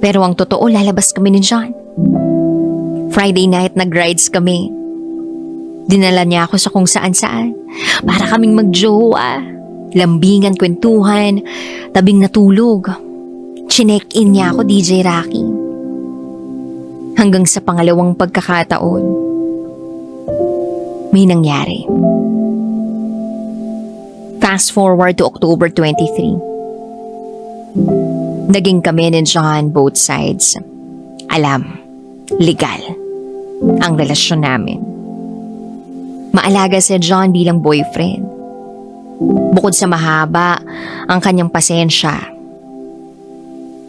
Pero ang totoo, lalabas kami ni John. Friday night nag-rides kami. Dinala niya ako sa kung saan-saan para kaming magjowa, lambingan, kwentuhan, tabing natulog. Chinek-in niya ako, DJ Rocky. Hanggang sa pangalawang pagkakataon, may nangyari. Fast forward to October 23. Naging kami ni John both sides. Alam, legal ang relasyon namin. Maalaga si John bilang boyfriend. Bukod sa mahaba ang kanyang pasensya,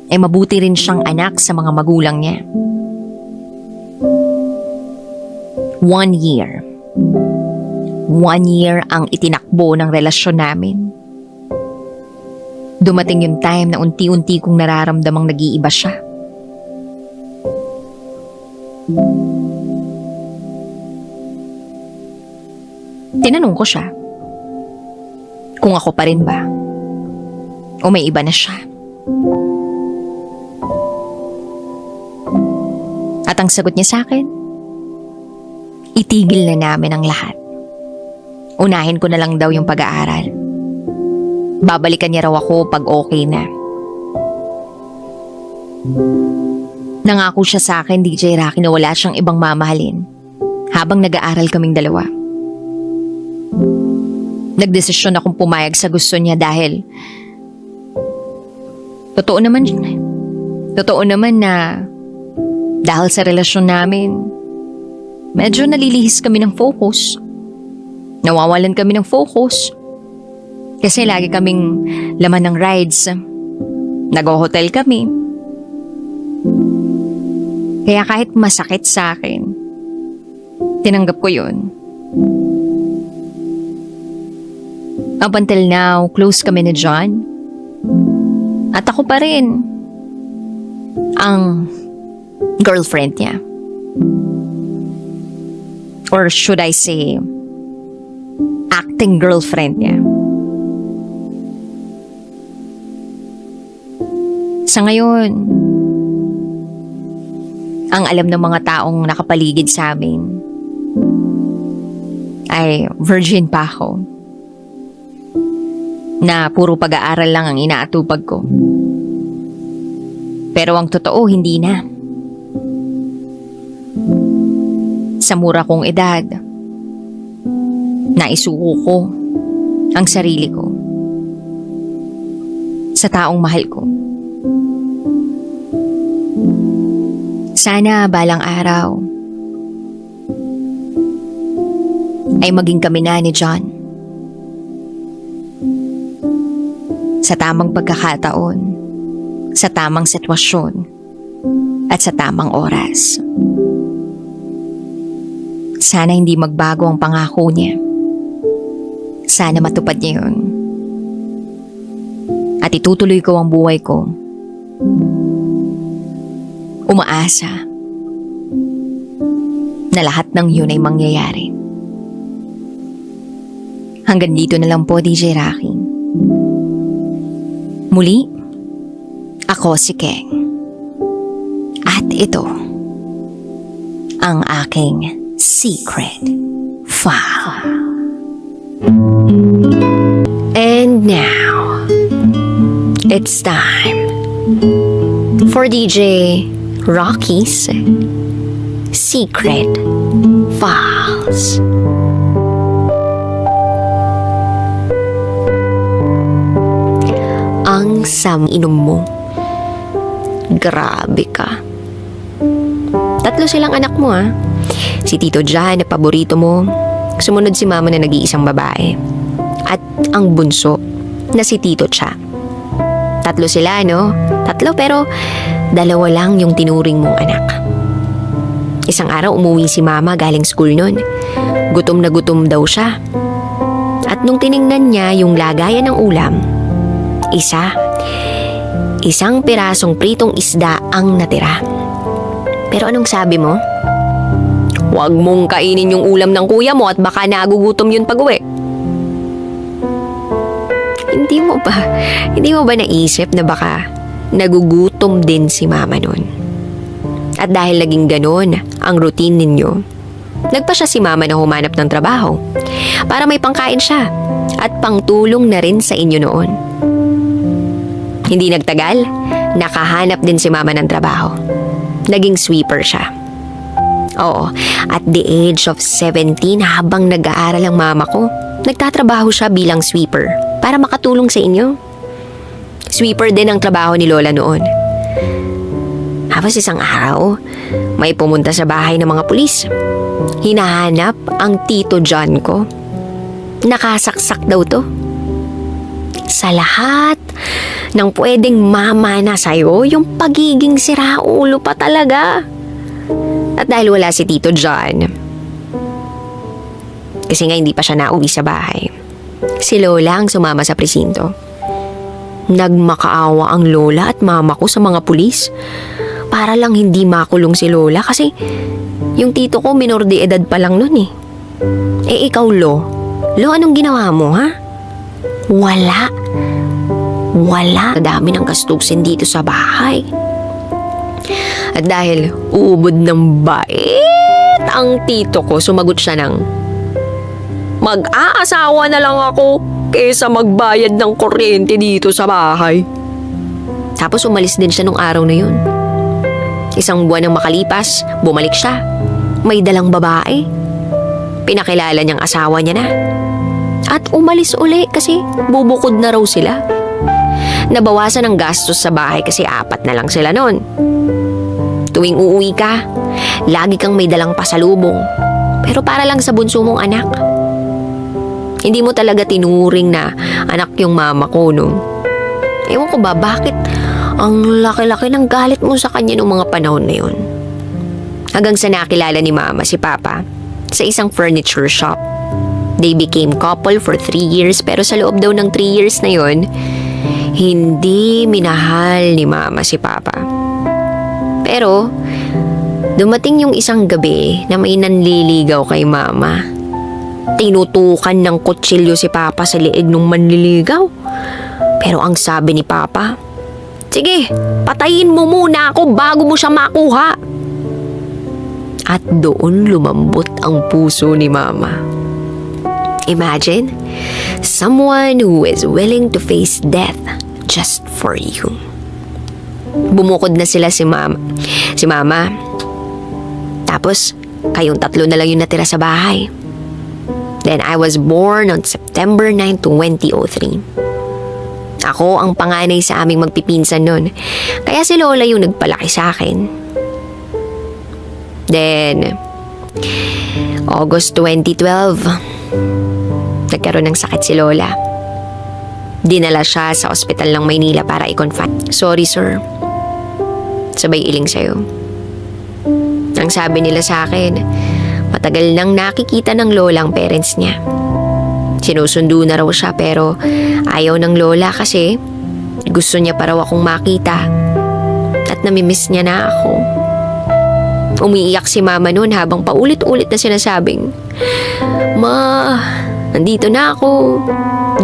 mabuti rin siyang anak sa mga magulang niya. 1 year. 1 year ang itinakbo ng relasyon namin. Dumating yung time na unti-unti kong nararamdamang nag-iiba siya. Tinanong ko siya kung ako pa rin ba o may iba na siya. At ang sagot niya sa akin, itigil na namin ang lahat. Unahin ko na lang daw yung pag-aaral. Babalikan niya raw ako pag okay na. Nangako siya sa akin, DJ Rocky, na wala siyang ibang mamahalin habang nag-aaral kaming dalawa. Nagdesisyon akong pumayag sa gusto niya dahil totoo naman na dahil sa relasyon namin, medyo nalilihis kami ng focus. Nawawalan kami ng focus. Kasi lagi kaming laman ng rides. Nag-hotel kami. Kaya kahit masakit sa akin, tinanggap ko yun. Up until now, close kami ni John. At ako pa rin ang girlfriend niya. Or should I say, acting girlfriend niya. Sa ngayon, ang alam ng mga taong nakapaligid sa amin ay virgin pa ako. Na puro pag-aaral lang ang inaatupag ko. Pero ang totoo, hindi na. Sa mura kong edad, naisuko ko ang sarili ko sa taong mahal ko. Sana balang araw ay maging kami na ni John. Sa tamang pagkakataon, sa tamang sitwasyon, at sa tamang oras. Sana hindi magbago ang pangako niya. Sana matupad niya yun. At itutuloy ko ang buhay ko. Umaasa na lahat ng yun ay mangyayari. Hanggang dito na lang po, DJ Rocky. Muli, ako si Keng. At ito ang aking secret file. And now, it's time for DJ Rocky's Secret Files. Ang inom mo. Grabe ka. 3 silang anak mo Si Tito John na paborito mo. Sumunod si Mama na nag-iisang babae. At ang bunso na si Tito Cha. 3 sila, no? 3 pero 2 lang yung tinuring mong anak. Isang araw umuwi si Mama galing school nun. Gutom na gutom daw siya. At nung tiningnan niya yung lagayan ng ulam, isang pirasong pritong isda ang natira. Pero anong sabi mo? Huwag mong kainin yung ulam ng kuya mo at baka nagugutom yun pag-uwi. Hindi mo ba naisip na baka nagugutom din si Mama nun? At dahil naging ganon ang routine ninyo, nagpa siya si Mama na humanap ng trabaho para may pangkain siya at pangtulong na rin sa inyo noon. Hindi nagtagal, nakahanap din si Mama ng trabaho. Naging sweeper siya. Oo, at the age of 17 habang nag-aaral ang mama ko, nagtatrabaho siya bilang sweeper para makatulong sa inyo. Sweeper din ang trabaho ni Lola noon. Tapos isang araw, may pumunta sa bahay ng mga pulis. Hinahanap ang Tito John ko. Nakasaksak daw to. Sa lahat ng pwedeng mamana sa'yo, yung pagiging siraulo pa talaga. At dahil wala si Tito John, kasi nga hindi pa siya nauwi sa bahay, si Lola ang sumama sa presinto. Nagmakaawa ang Lola at Mama ko sa mga pulis para lang hindi makulong si Lola kasi yung tito ko minor de edad pa lang nun eh. Eh ikaw Lo, anong ginawa mo ha? Wala. Dami ng gastusin dito sa bahay. At dahil uubod ng bait ang tito ko, sumagot siya ng, mag-aasawa na lang ako kaysa magbayad ng kuryente dito sa bahay. Tapos umalis din siya nung araw na yun. Isang buwan nang makalipas, bumalik siya. May dalang babae. Pinakilala niyang asawa niya na. At umalis uli kasi bubukod na raw sila. Nabawasan ang gastos sa bahay kasi 4 na lang sila nun. Tuwing uuwi ka, lagi kang may dalang pasalubong. Pero para lang sa bunso mong anak. Hindi mo talaga tinuring na anak yung mama ko, no? Ewan ko ba, bakit ang laki-laki ng galit mo sa kanya noong mga panahon na yun? Hanggang sa nakilala ni Mama si Papa sa isang furniture shop. They became couple for 3 years pero sa loob daw ng 3 years na yun, hindi minahal ni Mama si Papa. Pero, dumating yung isang gabi na may nanliligaw kay Mama. Tinutukan ng kutsilyo si Papa sa liig ng manliligaw. Pero ang sabi ni Papa, sige, patayin mo muna ako bago mo siya makuha. At doon lumambot ang puso ni Mama. Imagine, someone who is willing to face death just for you. Bumukod na sila si Mama. Tapos, kayong 3 na lang yung natira sa bahay. Then I was born on September 9, 2003. Ako ang panganay sa aming magpipinsan nun. Kaya si Lola yung nagpalaki sa akin. Then, August 2012, nagkaroon ng sakit si Lola. Dinala siya sa ospital ng Maynila para i-confine. Sorry, sir. Sabay iling sa'yo. Ang sabi nila sa akin, matagal nang nakikita ng lola ang parents niya. Sinusundo na raw siya pero ayaw ng lola kasi gusto niya pa raw akong makita at namimiss niya na ako. Umiiyak si mama noon habang paulit-ulit na sinasabing, "Ma, nandito na ako.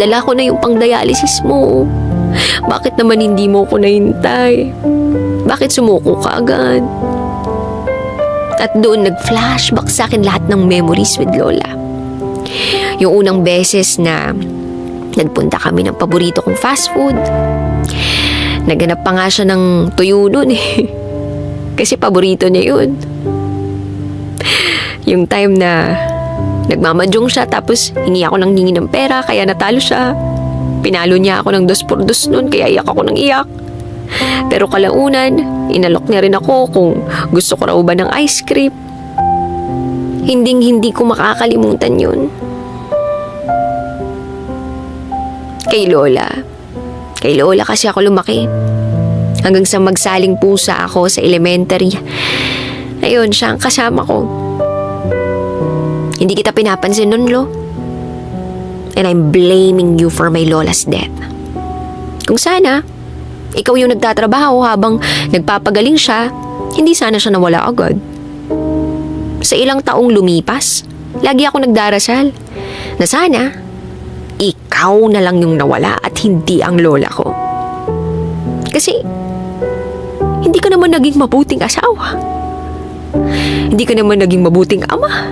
Dala ko na yung pang-dialysis mo. Bakit naman hindi mo ko nahintay? Bakit sumuko ka agad?" At doon nag-flashback sa akin lahat ng memories with Lola. Yung unang beses na nagpunta kami ng paborito kong fast food. Naghanap pa nga siya ng tuyo nun eh. Kasi paborito niya yun. Yung time na nagmamadyong siya tapos hingi ako ng hingi ng pera kaya natalo siya. Pinalo niya ako ng 2x2 nun kaya iyak ako ng iyak. Pero kalaunan, inalok niya rin ako kung gusto ko raw ba ng ice cream. Hindi ko makakalimutan yun. Kay Lola. Kay Lola kasi ako lumaki. Hanggang sa magsaling pusa ako sa elementary. Ayun, siya ang kasama ko. Hindi kita pinapansin nun, Lo. And I'm blaming you for my Lola's death. Kung sana, ikaw yung nagtatrabaho habang nagpapagaling siya, hindi sana siya nawala agad. Sa ilang taong lumipas, lagi ako nagdarasal na sana, ikaw na lang yung nawala at hindi ang lola ko. Kasi, hindi ka naman naging mabuting asawa. Hindi ka naman naging mabuting ama.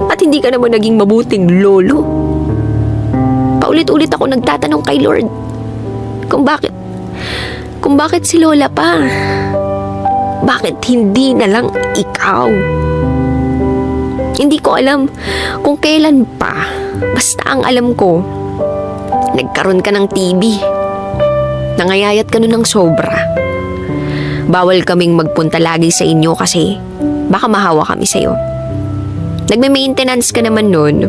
At hindi ka naman naging mabuting lolo. Paulit-ulit ako nagtatanong kay Lord kung bakit si Lola pa? Bakit hindi na lang ikaw? Hindi ko alam kung kailan pa. Basta ang alam ko, nagkaroon ka ng TB. Nangayayat ka nun ng sobra. Bawal kaming magpunta lagi sa inyo kasi baka mahawa kami sa'yo. Nagme-maintenance ka naman nun.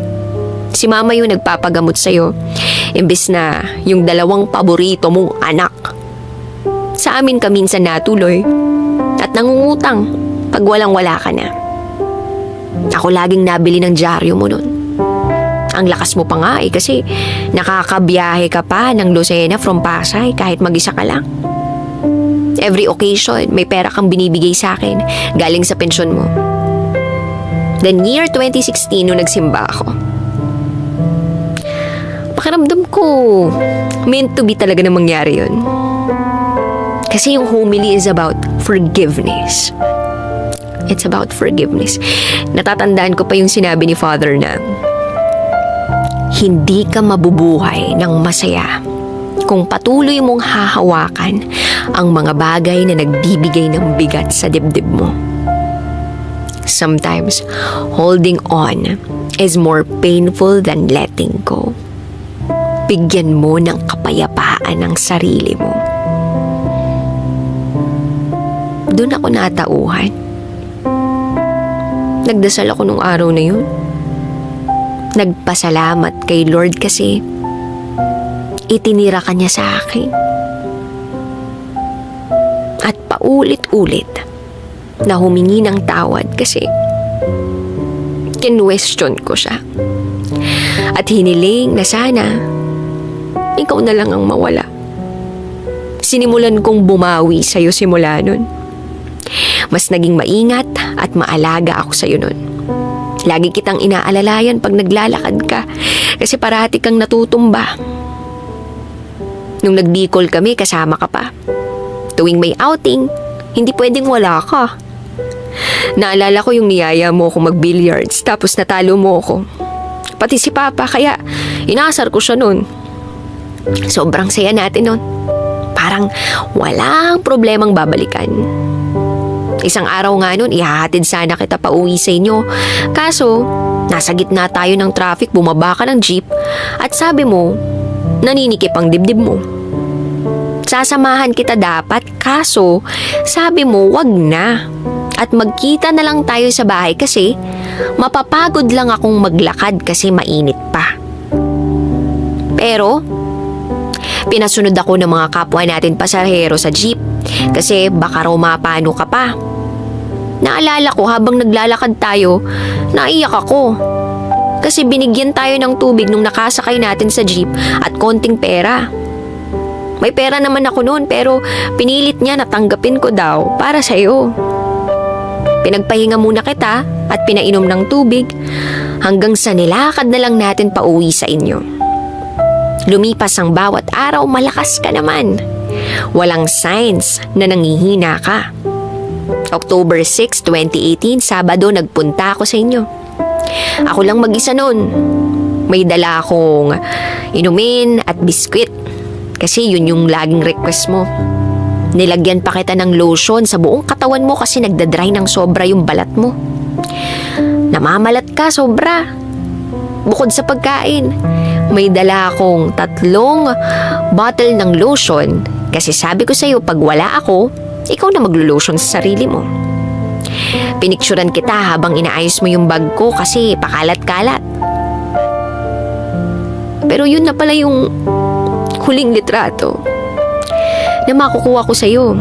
Si mama yung nagpapagamot sa'yo. Imbes na yung dalawang paborito mong anak. Sa amin ka minsan natuloy. At nangungutang pag walang-wala ka na. Ako laging nabili ng dyaryo mo nun. Ang lakas mo pa nga kasi nakakabiyahe ka pa ng Lucena from Pasay kahit mag-isa ka lang. Every occasion, may pera kang binibigay sa akin galing sa pensyon mo. Then year 2016 nung nagsimba ako. Pakiramdam ko, meant to be talaga na mangyari yun. Kasi yung homily is about forgiveness. It's about forgiveness. Natatandaan ko pa yung sinabi ni Father na, hindi ka mabubuhay ng masaya kung patuloy mong hahawakan ang mga bagay na nagbibigay ng bigat sa dibdib mo. Sometimes, holding on is more painful than letting go. Bigyan mo ng kapayapaan ang sarili mo. Doon ako natauhan. Nagdasal ako nung araw na yun. Nagpasalamat kay Lord kasi itinira ka niya sa akin. At paulit-ulit na humingi ng tawad kasi kinwestiyon ko siya. At hiniling na sana ikaw na lang ang mawala. Sinimulan kong bumawi sa'yo simula nun. Mas naging maingat at maalaga ako sa'yo nun. Lagi kitang inaalalayan pag naglalakad ka kasi parati kang natutumba. Nung nag-Bicol kami, kasama ka pa. Tuwing may outing, hindi pwedeng wala ka. Naalala ko yung niyaya mo akong mag-billiards tapos natalo mo ako. Pati si Papa, kaya inaasar ko siya nun. Sobrang saya natin nun. Parang walang problemang babalikan. Isang araw nga nun, ihahatid sana kita pa uwi sa inyo. Kaso, nasa gitna tayo ng traffic, bumaba ka ng jeep at sabi mo, naninikip ang dibdib mo. Sasamahan kita dapat, kaso sabi mo wag na. At magkita na lang tayo sa bahay kasi mapapagod lang akong maglakad kasi mainit pa. Pero, pinasunod ako ng mga kapwa natin pasahero sa jeep kasi baka raw mapano ka pa. Naalala ko habang naglalakad tayo, naiyak ako. Kasi binigyan tayo ng tubig nung nakasakay natin sa jeep at konting pera. May pera naman ako noon pero pinilit niya na tanggapin ko daw para sa'yo. Pinagpahinga muna kita at pinainom ng tubig hanggang sa nilakad na lang natin pauwi sa inyo. Lumipas ang bawat araw, malakas ka naman. Walang signs na nangihina ka. October 6, 2018, Sabado, nagpunta ako sa inyo. Ako lang mag-isa noon. May dala akong inumin at biskwit kasi yun yung laging request mo. Nilagyan pa kita ng lotion sa buong katawan mo kasi nagdadry ng sobra yung balat mo. Namamalat ka sobra. Bukod sa pagkain, may dala akong 3 bottle ng lotion kasi sabi ko sa'yo pag wala ako, ikaw na maglo-lotion sa sarili mo. Pinicturan kita habang inaayos mo yung bag ko kasi pakalat-kalat. Pero yun na pala yung huling litrato na makukuha ko sa'yo.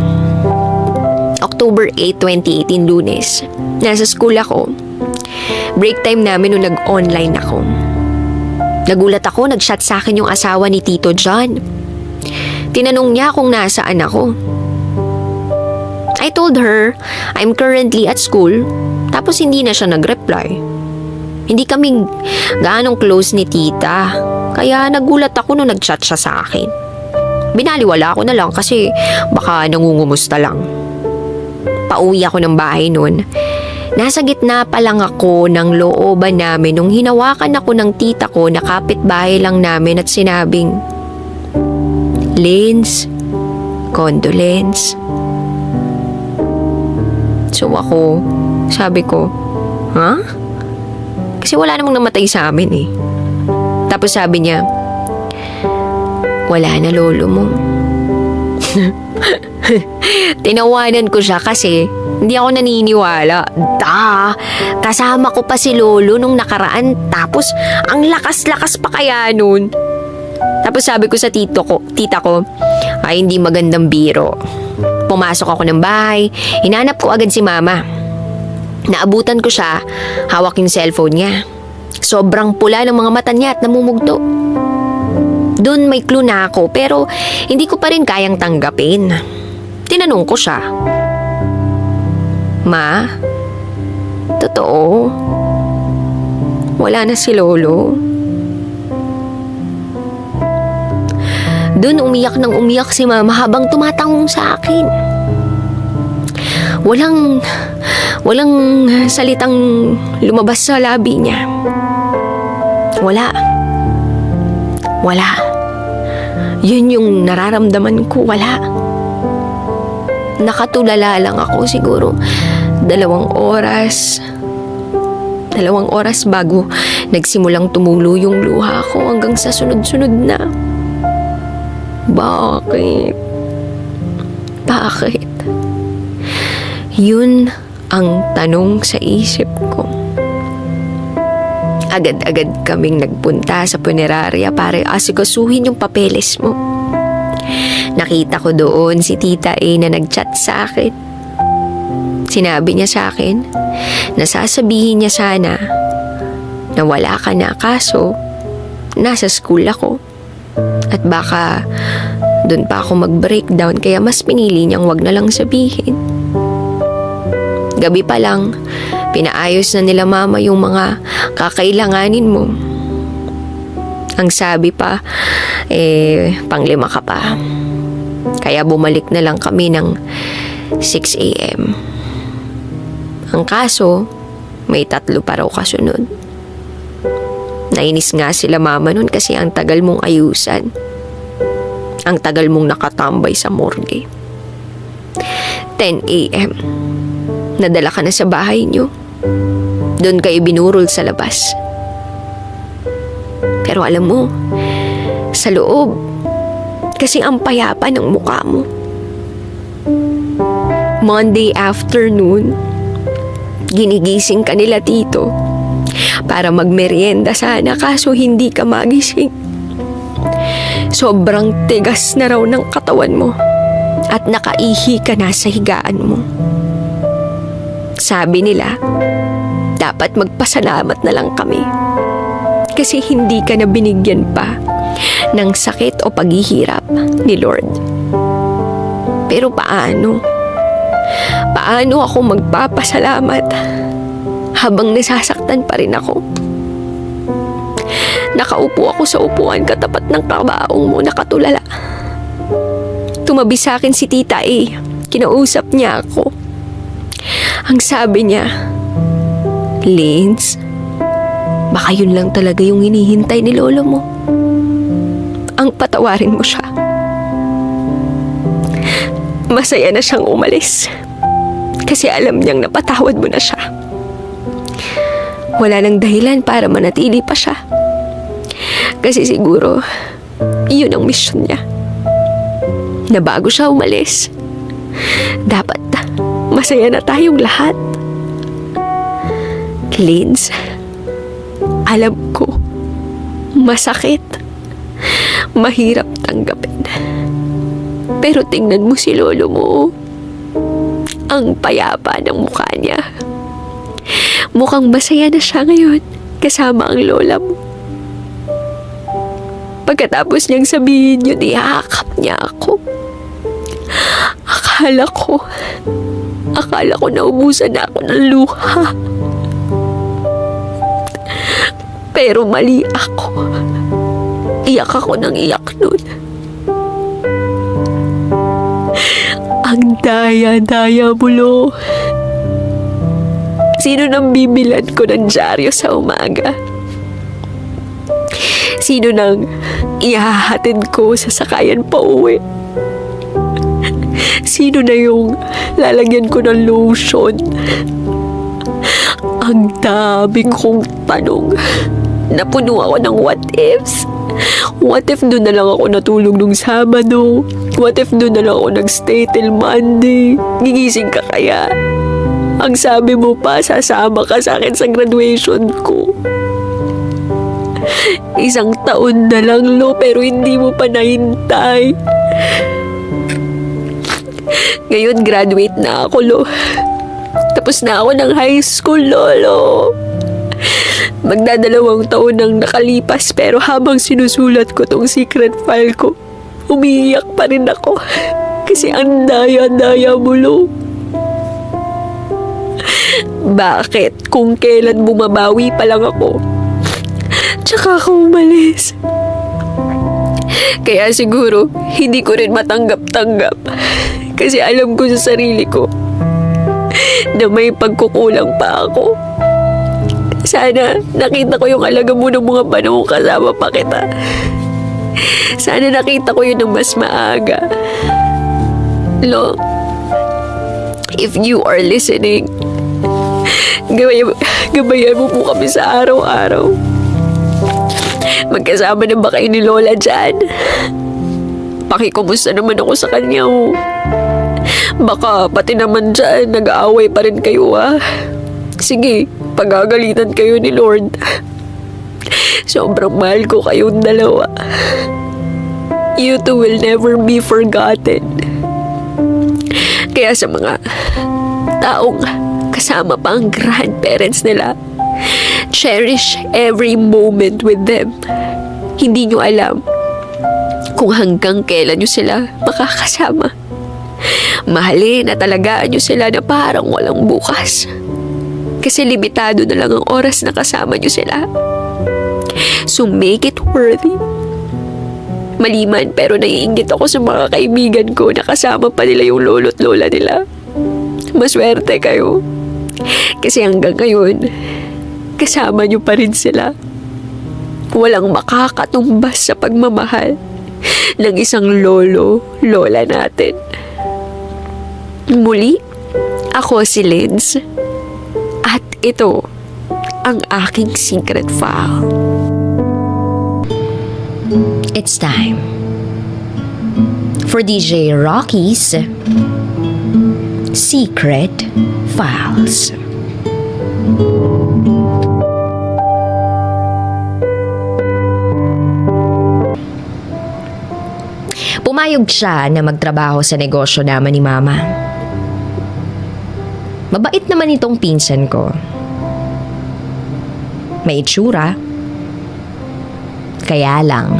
October 8, 2018, Lunes. Nasa school ako. Break time namin nung nag-online ako. Nagulat ako, nag-chat sa akin yung asawa ni Tito John. Tinanong niya kung nasaan ako. I told her, I'm currently at school. Tapos hindi na siya nag-reply. Hindi kami gaanong close ni tita. Kaya nagulat ako nung nag-chat siya sa akin. Binaliwala ko na lang kasi baka nangungumusta lang. Pauwi ako ng bahay nun. Nasa gitna pa lang ako ng looban namin nung hinawakan ako ng tita ko na kapitbahay lang namin at sinabing, Lins, condolence. So ako, sabi ko, ha? Kasi wala namang namatay sa amin eh. Tapos sabi niya, wala na lolo mo. Tinawanan ko siya kasi hindi ako naniniwala. Kasama ko pa si lolo nung nakaraan tapos ang lakas-lakas pa kaya nun. Tapos sabi ko sa tita ko, ay hindi magandang biro. Pumasok ako ng bahay, hinanap ko agad si mama. Naabutan ko siya, hawak yung cellphone niya. Sobrang pula ng mga mata niya at namumugto. Doon may clue na ako pero hindi ko pa rin kayang tanggapin. Tinanong ko siya, Ma, totoo? Wala na si lolo? Doon umiyak ng umiyak si mama habang tumatangong sa akin. Walang salitang lumabas sa labi niya. Wala. Yun yung nararamdaman ko, wala. Nakatulala lang ako siguro 2 oras. 2 oras bago nagsimulang tumulo yung luha ko hanggang sa sunod-sunod na. Bakit? Yun ang tanong sa isip ko. Agad-agad kaming nagpunta sa punerarya para asikasuhin yung papeles mo. Nakita ko doon si Tita A na nag-chat sa akin. Sinabi niya sa akin na sasabihin niya sana na wala ka na kaso nasa school ako. At baka doon pa ako mag-breakdown kaya mas pinili niyang wag na lang sabihin. Gabi pa lang, pinaayos na nila mama yung mga kakailanganin mo. Ang sabi pa, pang-5 ka pa. Kaya bumalik na lang kami ng 6 a.m. Ang kaso, may 3 pa raw kasunod. Nainis nga sila mama nun kasi ang tagal mong ayusan. Ang tagal mong nakatambay sa morgue. 10 a.m. Nadala ka na sa bahay niyo. Doon kayo binurol sa labas. Pero alam mo, sa loob, kasi ang payapa ng mukha mo. Monday afternoon, Ginigising ka nila tito para magmerienda sana kaso hindi ka magising. Sobrang tigas na raw ng katawan mo at nakaihi ka na sa higaan mo. Sabi nila, dapat magpasalamat na lang kami kasi hindi ka na binigyan pa ng sakit o paghihirap ni Lord. Pero paano? Paano ako magpapasalamat habang nasasaktan pa rin ako? Nakaupo ako sa upuan katapat ng kabaong mo nakatulala. Tumabi sa akin si Tita A. Kinausap niya ako. Ang sabi niya, Linz, baka yun lang talaga yung hinihintay ni lolo mo. Ang patawarin mo siya. Masaya na siyang umalis. Kasi alam niyang napatawad mo na siya. Wala nang dahilan para manatili pa siya. Kasi siguro, iyon ang mission niya. Na bago siya umalis, dapat masaya na tayong lahat. Linz, alam ko, masakit. Mahirap tanggapin. Pero tingnan mo si lolo mo. Ang payapa ng mukha niya. Mukhang masaya na siya ngayon kasama ang lola mo. Pagkatapos niyang sabihin yun, ihakap niya ako. Akala ko naubusan na ako ng luha. Pero mali ako. Iyak ako ng iyak nun. Ang daya-daya mo, Lo. Sino nang bibilan ko ng dyaryo sa umaga? Sino nang ihahatid ko sa sakayan pa uwi? Sino na yung lalagyan ko ng lotion? Ang dami kong tanong. Napuno ako ng what ifs. What if doon na lang ako natulog nung Sabado? What if doon na lang ako nagstay till Monday? Gigising ka kaya? Ang sabi mo pa, sasama ka sa akin sa graduation ko. 1 taon na lang, Lo, pero hindi mo pa nahintay. Ngayon, graduate na ako, Lo. Tapos na ako ng high school, Lolo. Magdadalawang taon nang nakalipas pero habang sinusulat ko tong secret file ko, umiiyak pa rin ako. Kasi ang daya-daya mo, Lo. Bakit? Kung kailan bumabawi pa lang ako, tsaka ako umalis. Kaya siguro, hindi ko rin matanggap-tanggap. Kasi alam ko sa sarili ko na may pagkukulang pa ako. Sana nakita ko yung alaga mo ng mga panahon kasama pa kita. Sana nakita ko yun ng mas maaga. Lo, if you are listening, gabayan mo po kami sa araw-araw. Magkasama na ba kayo ni Lola dyan? Pakikumusta naman ako sa kanya. Baka pati naman dyan nag-aaway pa rin kayo, ha? Sige, pagagalitan kayo ni Lord. Sobrang mahal ko kayong dalawa. You two will never be forgotten. Kaya sa mga taong kasama pa ang grandparents nila, cherish every moment with them. Hindi nyo alam kung hanggang kailan nyo sila makakasama. Mahalin at alagaan nyo sila na parang walang bukas. Kasi limitado na lang ang oras na kasama nyo sila. So make it worthy. Maliman pero naiinggit ako sa mga kaibigan ko na kasama pa nila yung lolo't lola nila. Maswerte kayo. Kasi hanggang ngayon, kasama nyo pa rin sila. Walang makakatumbas sa pagmamahal ng isang lolo-lola natin. Muli, ako si Linz. At ito ang aking secret file. It's time for DJ Rocky's Secret Files. Pumayag siya na magtrabaho sa negosyo naman ni Mama. Mabait naman itong pinsan ko. May itsura. Kaya lang,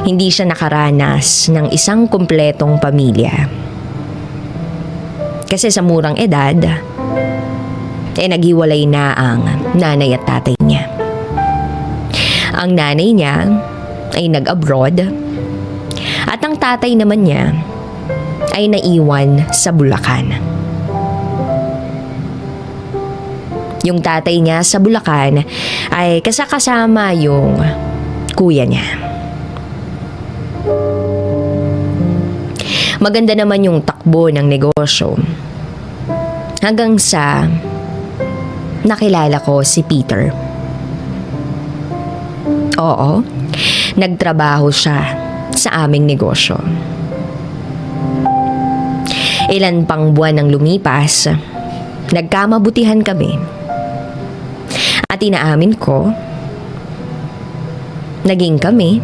hindi siya nakaranas ng isang kumpletong pamilya. Kasi sa murang edad, naghiwalay na ang nanay at tatay niya. Ang nanay niya ay nag-abroad at ang tatay naman niya ay naiwan sa Bulacan. Yung tatay niya sa Bulacan ay kasama yung kuya niya. Maganda naman yung takbo ng negosyo. Hanggang sa nakilala ko si Peter. Oo, nagtrabaho siya sa aming negosyo. Ilan pang buwan nang lumipas, nagkamabutihan kami. At inaamin ko, naging kami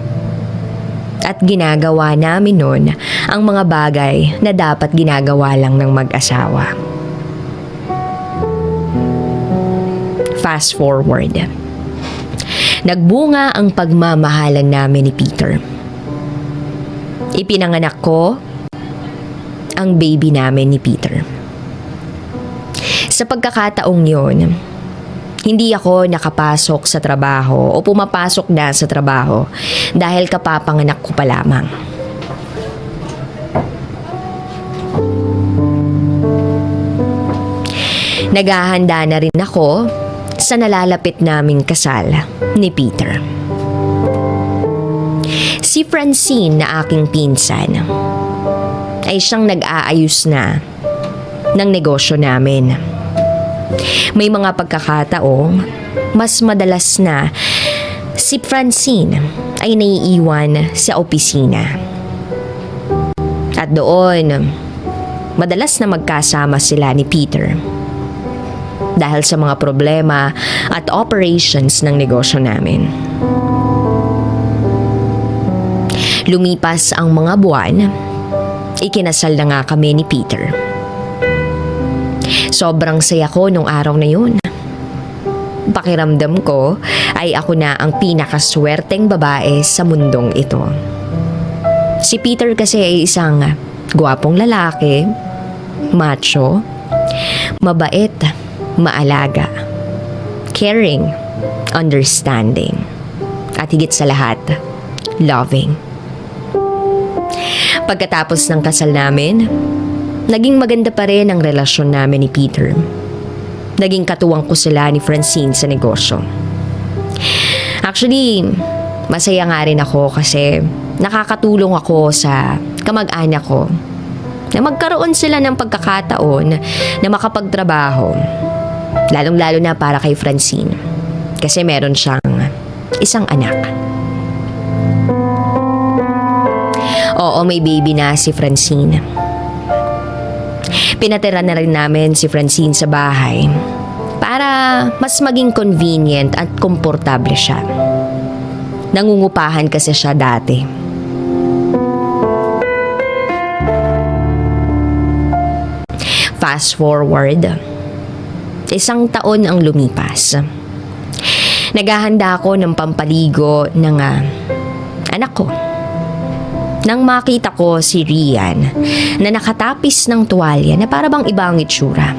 at ginagawa namin noon ang mga bagay na dapat ginagawa lang ng mag-asawa. Fast forward. Nagbunga ang pagmamahalan namin ni Peter. Ipinanganak ko ang baby namin ni Peter. Sa pagkakataong yon, hindi ako nakapasok sa trabaho o pumapasok na sa trabaho dahil kapapanganak ko pa lamang. Naghahanda na rin ako sa nalalapit naming kasal ni Peter. Si Francine na aking pinsan ay siyang nag-aayos na ng negosyo namin. May mga pagkakataong mas madalas na si Francine ay naiiwan sa opisina. At doon, madalas na magkasama sila ni Peter dahil sa mga problema at operations ng negosyo namin. Lumipas ang mga buwan, ikinasal na nga kami ni Peter. Sobrang saya ko nung araw na yun. Pakiramdam ko ay ako na ang pinakaswerteng babae sa mundong ito. Si Peter kasi ay isang gwapong lalaki, macho, mabait, maalaga, caring, understanding, at higit sa lahat, loving. Pagkatapos ng kasal namin, naging maganda pa rin ang relasyon namin ni Peter. Naging katuwang ko sila ni Francine sa negosyo. Actually, masaya nga rin ako kasi nakakatulong ako sa kamag-anak ko na magkaroon sila ng pagkakataon na makapagtrabaho. Lalong-lalo na para kay Francine kasi meron siyang isang anak. Oo, may baby na si Francine. Pinatira na rin namin si Francine sa bahay para mas maging convenient at komportable siya. Nangungupahan kasi siya dati. Fast forward, 1 taon ang lumipas. Naghahanda ako ng pampaligo ng anak ko. Nang makita ko si Rian na nakatapis ng tuwalya na para bang iba ang itsura.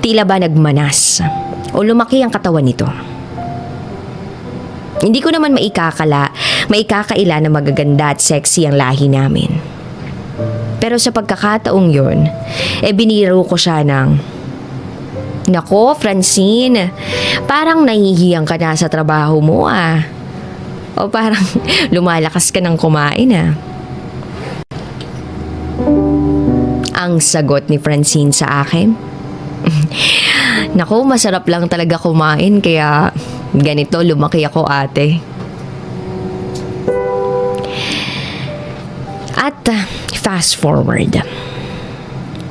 Tila ba nagmanas o lumaki ang katawan nito. Hindi ko naman maikakaila na magaganda at sexy ang lahi namin. Pero sa pagkakataong yun, biniro ko siya ng, "Nako, Francine, parang nahihiyang ka na sa trabaho mo O parang lumalakas ka ng kumain Ang sagot ni Francine sa akin, "Naku, masarap lang talaga kumain kaya ganito lumaki ako, ate." At fast forward.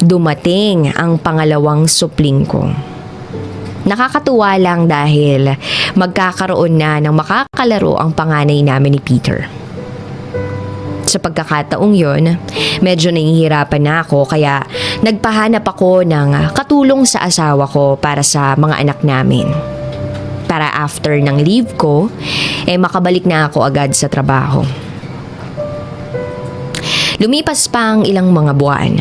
dumating ang pangalawang supling ko. Nakakatuwa lang dahil magkakaroon na ng makakalaro ang panganay namin ni Peter. Sa pagkakataong yon, medyo nahihirapan na ako kaya nagpahanap ako ng katulong sa asawa ko para sa mga anak namin. Para after ng leave ko, makabalik na ako agad sa trabaho. Lumipas pa ang ilang mga buwan.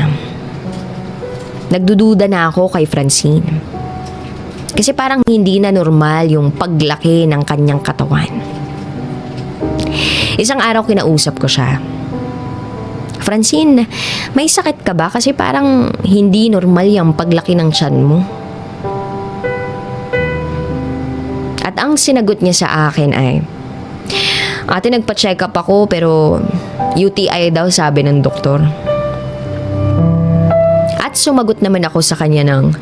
Nagdududa na ako kay Francine. Kasi parang hindi na normal yung paglaki ng kanyang katawan. Isang araw kinausap ko siya. Francine, may sakit ka ba? Kasi parang hindi normal yung paglaki ng tiyan mo. At ang sinagot niya sa akin ay, ate, nagpa-check up ako pero UTI daw sabi ng doktor. At sumagot naman ako sa kanya ng,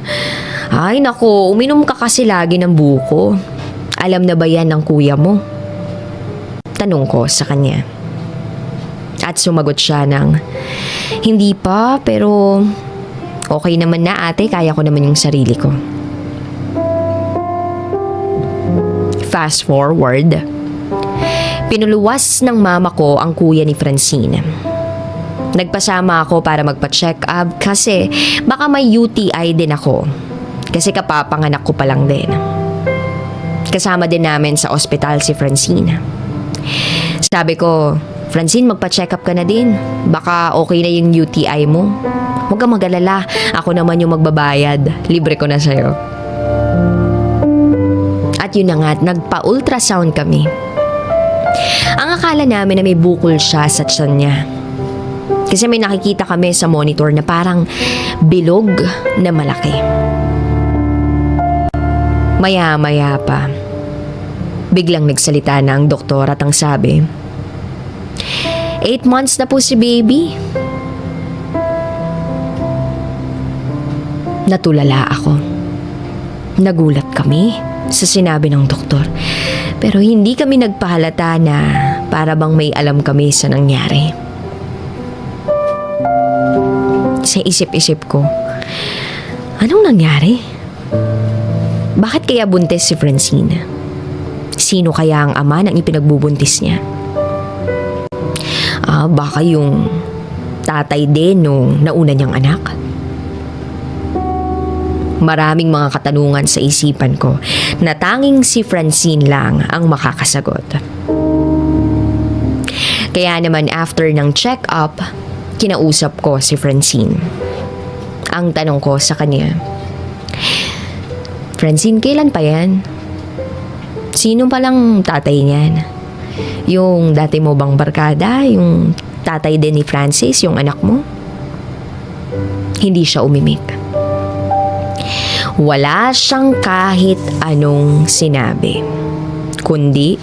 ay nako, uminom ka kasi lagi ng buko. Alam na ba yan ng kuya mo? Tanong ko sa kanya. At sumagot siya ng, hindi pa, pero okay naman na ate, kaya ko naman yung sarili ko. Fast forward, pinuluwas ng mama ko ang kuya ni Francine. Nagpasama ako para magpa-check up kasi baka may UTI din ako. Kasi kapapanganak ko pa lang din. Kasama din namin sa ospital si Francine. Sabi ko, Francine, magpa-check up ka na din. Baka okay na yung UTI mo. Huwag kang mag-alala. Ako naman yung magbabayad. Libre ko na sa'yo. At yun na nga, nagpa-ultrasound kami. Ang akala namin na may bukol siya sa tiyan niya. Kasi may nakikita kami sa monitor na parang bilog na malaki. Maya-maya pa, biglang nagsalita na ang doktor at ang sabi, 8 months na po si baby. Natulala ako. Nagulat kami sa sinabi ng doktor. Pero hindi kami nagpahalata na para bang may alam kami sa nangyari. Sa isip-isip ko, anong nangyari? Bakit kaya buntis si Francine? Sino kaya ang ama ng ipinagbubuntis niya? Baka yung tatay din nung nauna niyang anak? Maraming mga katanungan sa isipan ko na tanging si Francine lang ang makakasagot. Kaya naman after ng check-up, kinausap ko si Francine. Ang tanong ko sa kanya, Francine, kailan pa yan? Sino palang tatay niyan? Yung dati mo bang barkada? Yung tatay din ni Francis, yung anak mo? Hindi siya umimik. Wala siyang kahit anong sinabi. Kundi,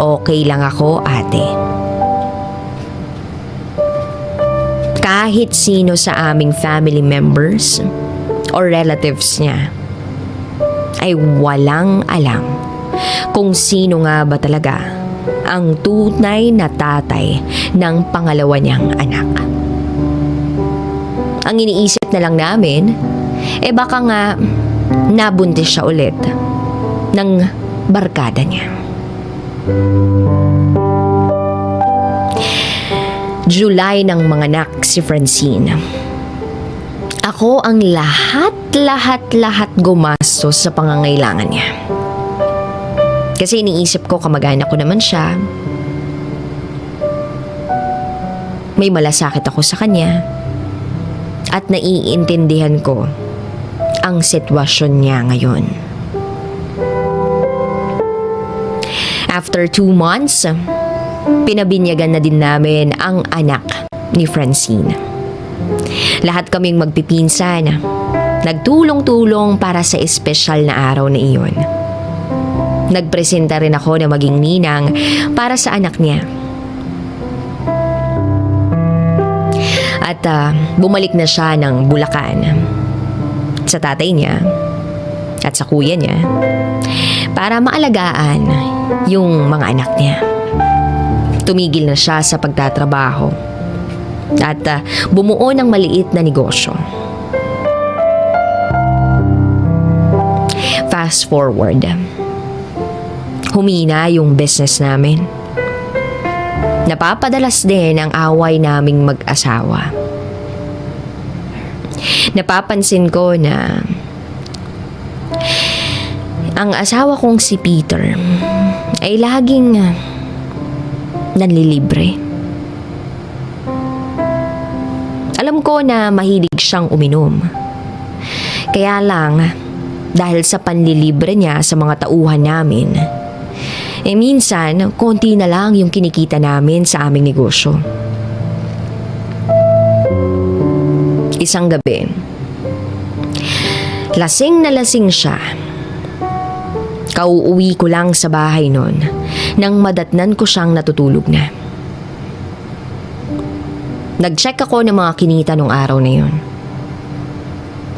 okay lang ako, ate. Kahit sino sa aming family members or relatives niya ay walang alam kung sino nga ba talaga ang tunay na tatay ng pangalawa niyang anak. Ang iniisip na lang namin, baka nga nabuntis siya ulit ng barkada niya. July nang manganak si Francine. Ako ang lahat gumastos sa pangangailangan niya. Kasi iniisip ko kamag-anak ko naman siya. May malasakit ako sa kanya. At naiintindihan ko ang sitwasyon niya ngayon. After 2 months, pinabinyagan na din namin ang anak ni Francine. Lahat kaming magpipinsan, nagtulong-tulong para sa espesyal na araw na iyon. Nagpresenta rin ako na maging ninang para sa anak niya. At bumalik na siya ng Bulacan sa tatay niya at sa kuya niya para maalagaan yung mga anak niya. Tumigil na siya sa pagtatrabaho at bumuo ng maliit na negosyo. Fast forward, humina yung business namin. Napapadalas din ang away naming mag-asawa. Napapansin ko na ang asawa kong si Peter ay laging nanlilibre. Alam ko na mahilig siyang uminom. Kaya lang, dahil sa panlilibre niya sa mga tauhan namin, minsan, konti na lang yung kinikita namin sa aming negosyo. Isang gabi, lasing na lasing siya. Kauuwi ko lang sa bahay nun nang madatnan ko siyang natutulog na. Nag-check ako ng mga kinita nung araw na yun.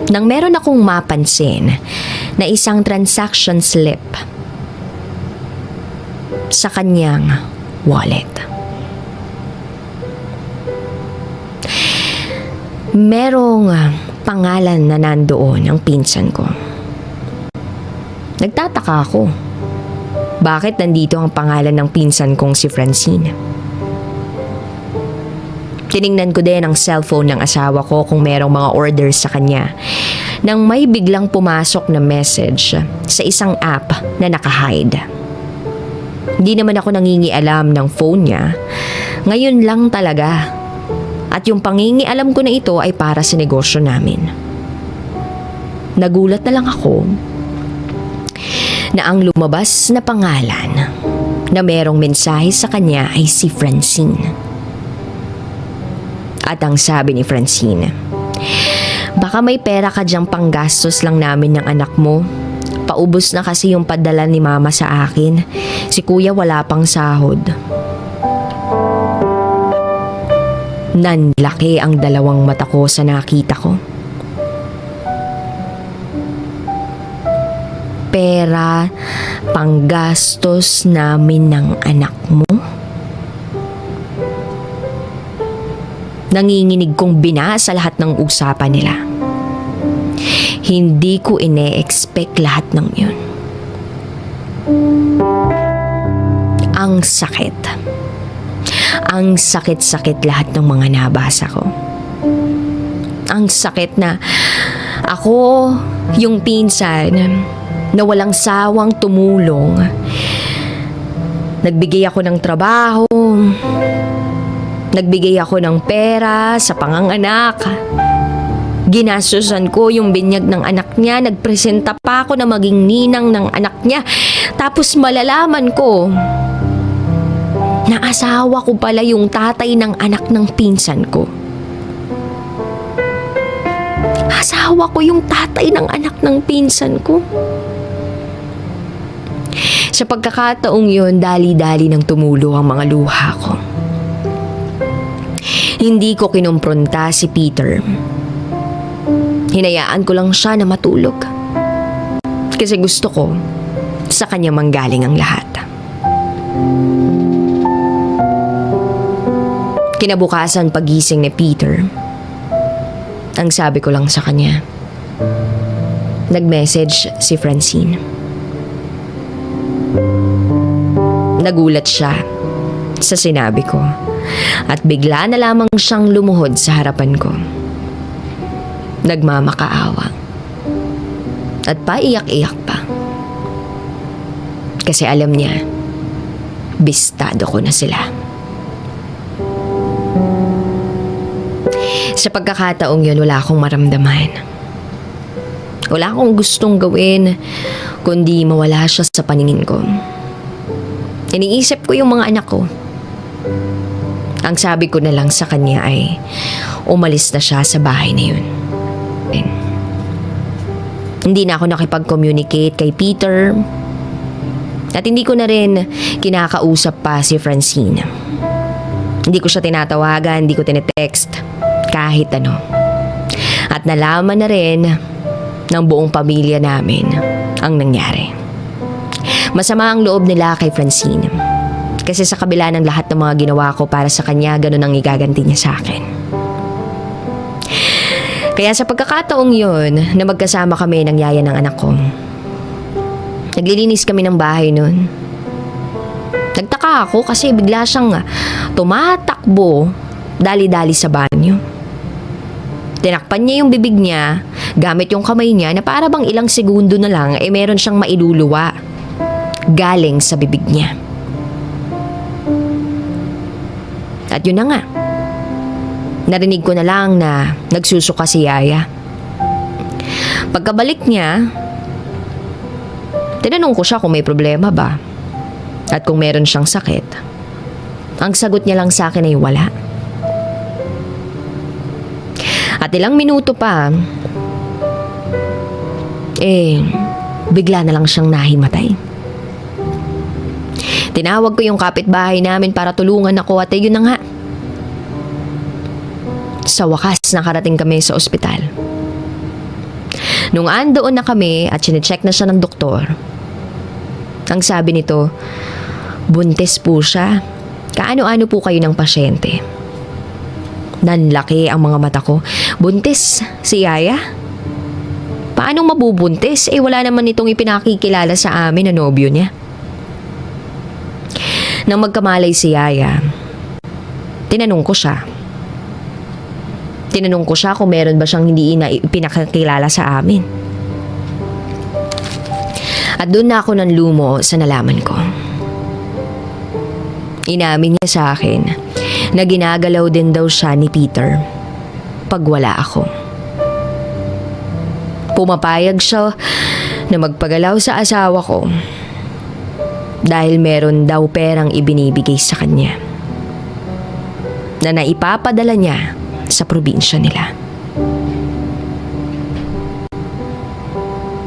Nang meron akong mapansin na isang transaction slip sa kanyang wallet. Merong pangalan na nandoon ang pinsan ko. Nagtataka ako. Bakit nandito ang pangalan ng pinsan kong si Francine? Tiningnan ko din ang cellphone ng asawa ko kung merong mga orders sa kanya nang may biglang pumasok na message sa isang app na naka-hide. Hindi naman ako nangingialam ng phone niya. Ngayon lang talaga. At yung pangingialam ko na ito ay para sa negosyo namin. Nagulat na lang ako na ang lumabas na pangalan na merong mensahe sa kanya ay si Francine. At ang sabi ni Francine, baka may pera ka dyang panggastos lang namin ng anak mo. Paubos na kasi yung padala ni mama sa akin. Si kuya wala pang sahod. Nanlaki ang dalawang mata ko sa nakita ko. Pera panggastos namin ng anak mo? Nanginginig kong binasa lahat ng usapan nila. Hindi ko ine-expect lahat ng yun. Ang sakit. Ang sakit-sakit lahat ng mga nabasa ko. Ang sakit na ako, yung pinsan, na walang sawang tumulong. Nagbigay ako ng trabaho. Nagbigay ako ng pera sa panganganak. Ginastusan ko yung binyag ng anak niya. Nagpresenta pa ako na maging ninang ng anak niya. Tapos malalaman ko na asawa ko pala yung tatay ng anak ng pinsan ko. Asawa ko yung tatay ng anak ng pinsan ko. Sa pagkakataong yun, dali-dali nang tumulo ang mga luha ko. Hindi ko kinumpronta si Peter. Hinayaan ko lang siya na matulog. Kasi gusto ko sa kanya manggaling ang lahat. Kinabukasan pagising ni Peter, ang sabi ko lang sa kanya, nag-message si Francine. Nagulat siya sa sinabi ko at bigla na lamang siyang lumuhod sa harapan ko. Nagmamakaawa at paiyak-iyak pa. Kasi alam niya, bistado ko na sila. Sa pagkakataong yun, wala akong maramdaman. Wala akong gustong gawin kundi mawala siya sa paningin ko. Iniisip ko yung mga anak ko. Ang sabi ko na lang sa kanya ay umalis na siya sa bahay na yun. Hindi na ako nakipag-communicate kay Peter at hindi ko na rin kinakausap pa si Francine. Hindi ko siya tinatawagan, hindi ko tinetext, kahit ano. At nalaman na rin ng buong pamilya namin ang nangyari. Masama ang loob nila kay Francine. Kasi sa kabila ng lahat ng mga ginawa ko para sa kanya, ganun ang igaganti niya sa akin. Kaya sa pagkakataong yun, na magkasama kami ng yaya ng anak ko, naglilinis kami ng bahay nun. Nagtaka ako kasi bigla siyang tumatakbo, dali-dali sa banyo. Tinakpan niya yung bibig niya, gamit yung kamay niya na para bang ilang segundo na lang meron siyang mailuluwa galing sa bibig niya. At yun na nga, narinig ko na lang na nagsusuka si Yaya. Pagkabalik niya, tinanong ko siya kung may problema ba at kung meron siyang sakit. Ang sagot niya lang sa akin ay wala. At ilang minuto pa, bigla na lang siyang nahimatay. Tinawag ko yung kapitbahay namin para tulungan ako at yun na nga. Sa wakas, nakarating kami sa ospital. Nung andoon na kami at sinecheck na siya ng doktor, ang sabi nito, buntis po siya. Kaano-ano po kayo ng pasyente? Nanlaki ang mga mata ko. Buntis si Yaya? Paano mabubuntis? Wala naman itong ipinakikilala sa amin na nobyo niya. Nang magkamalay si Yaya, tinanong ko siya. Tinanong ko siya kung meron ba siyang hindi ipinakikilala sa amin. At doon na ako nanlumo sa nalaman ko. Inamin niya sa akin na ginagalaw din daw siya ni Peter pag wala ako. Pumapayag siya na magpagalaw sa asawa ko dahil meron daw perang ibinibigay sa kanya na naipapadala niya sa probinsya nila.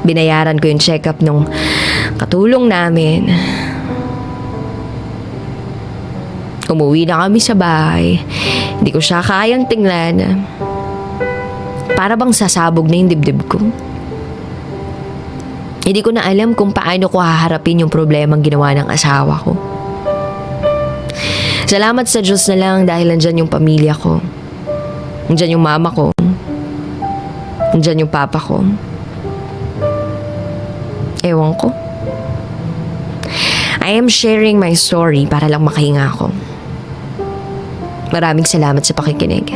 Binayaran ko yung check-up nung katulong namin. Umuwi na kami sa bahay. Hindi ko siya kayang tingnan. Para bang sasabog na yung dibdib ko. Hindi ko na alam kung paano ko haharapin yung problemang ginawa ng asawa ko. Salamat sa Diyos na lang dahil nandyan yung pamilya ko. Nandyan yung mama ko. Nandyan yung papa ko. Ewan ko. I am sharing my story para lang makahinga ako. Maraming salamat sa pakikinig.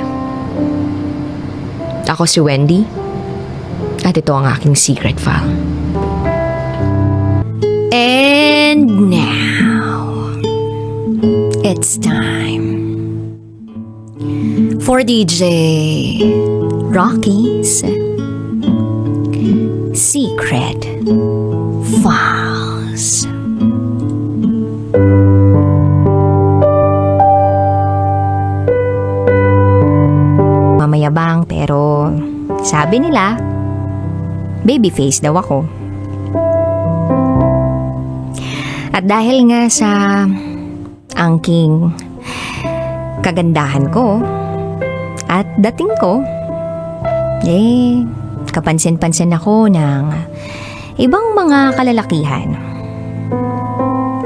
Ako si Wendy at ito ang aking secret file. And now, it's time for DJ Rocky's Secret Files. Mamayabang pero sabi nila, babyface daw ako. At dahil nga sa angking kagandahan ko at dating ko, kapansin-pansin ako ng ibang mga kalalakihan.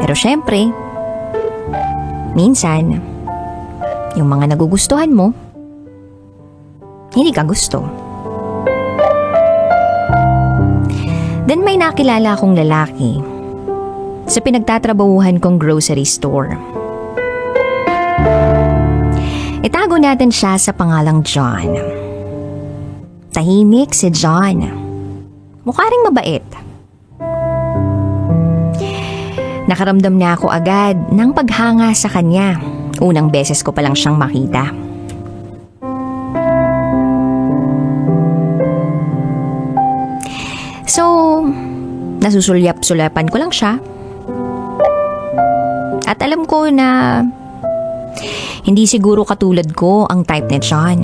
Pero syempre, minsan, yung mga nagugustuhan mo, hindi ka gusto. Then may nakilala akong lalaki sa pinagtatrabahuhan kong grocery store. Itago natin siya sa pangalang John. Tahimik si John. Mukha ring mabait. Nakaramdam na ako agad ng paghanga sa kanya. Unang beses ko pa lang siyang makita. So, nasusulyap-sulapan ko lang siya. At alam ko na hindi siguro katulad ko ang type ni John.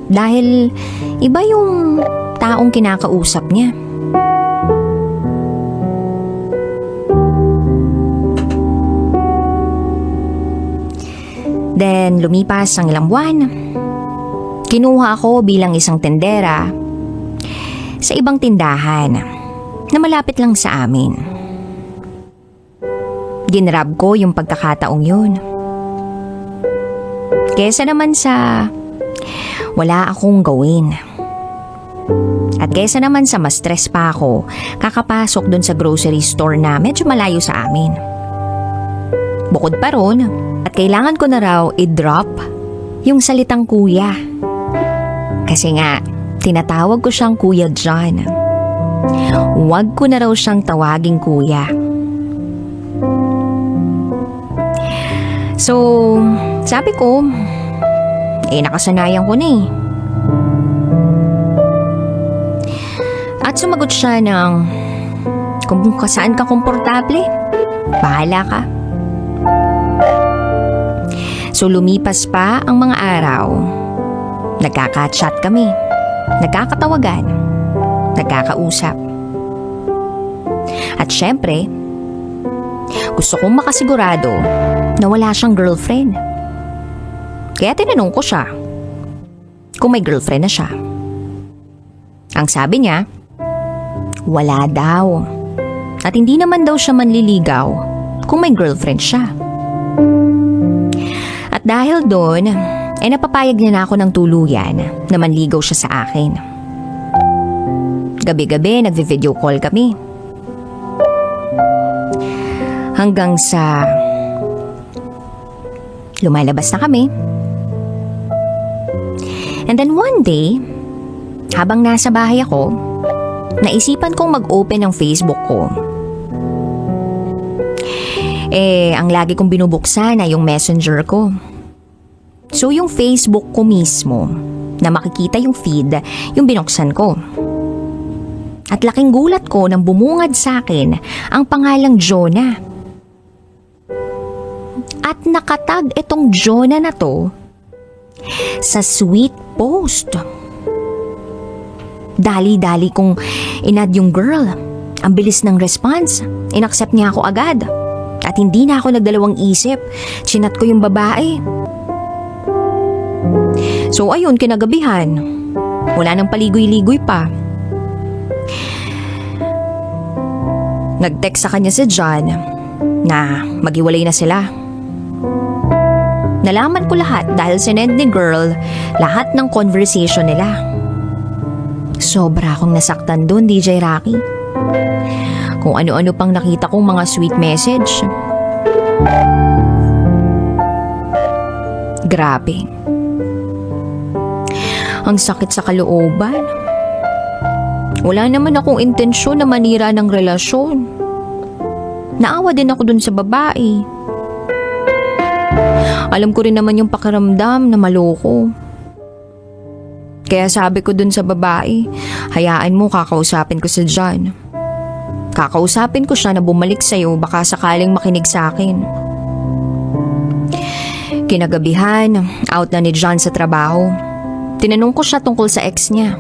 Dahil iba yung taong kinakausap niya. Then lumipas ang ilang buwan. Kinuha ako bilang isang tendera sa ibang tindahan na malapit lang sa amin. ginrab ko yung pagkakataong yun. Kesa naman sa wala akong gawin. At kesa naman sa mas stress pa ako, kakapasok dun sa grocery store na medyo malayo sa amin. Bukod pa ron, at kailangan ko na raw i-drop yung salitang kuya. Kasi nga, tinatawag ko siyang Kuya John. Huwag ko na raw siyang tawaging kuya. So, sabi ko, nakasanayan ko na eh. At sumagot siya ng, kung saan ka komportable, bahala ka. So lumipas pa ang mga araw. Nagkaka-chat kami, nagkakatawagan, nagkakausap. At syempre, gusto kong makasigurado na wala siyang girlfriend. Kaya tinanong ko siya kung may girlfriend na siya. Ang sabi niya, wala daw. At hindi naman daw siya manliligaw kung may girlfriend siya. At dahil doon, napapayag niya na ako ng tuluyan na manligaw siya sa akin. Gabi-gabi nagvi-video call kami. Hanggang sa lumalabas na kami. And then one day, habang nasa bahay ako, naisipan kong mag-open ng Facebook ko. Ang lagi kong binubuksan ay yung messenger ko. So yung Facebook ko mismo, na makikita yung feed, yung binuksan ko. At laking gulat ko nang bumungad sa akin ang pangalang Jonah. At nakatag itong Jonah na to sa sweet post. Dali-dali kong inad yung girl. Ang bilis ng response. Inaccept niya ako agad. At hindi na ako nagdalawang isip. Chinat ko yung babae. So ayun, kinagabihan. Wala nang paligoy-ligoy pa. Nag-text sa kanya si John na maghiwalay na sila. Nalaman ko lahat dahil sinend ni girl lahat ng conversation nila. Sobra akong nasaktan dun, DJ Rocky. Kung ano-ano pang nakita kong mga sweet message. Grabe. Ang sakit sa kalooban. Wala naman akong intensyon na manira ng relasyon. Naawa din ako dun sa babae. Alam ko rin naman yung pakiramdam na maloko. Kaya sabi ko dun sa babae, hayaan mo, kakausapin ko si John. Kakausapin ko siya na bumalik sa'yo, baka sakaling makinig sa akin. Kinagabihan, out na ni John sa trabaho. Tinanong ko siya tungkol sa ex niya.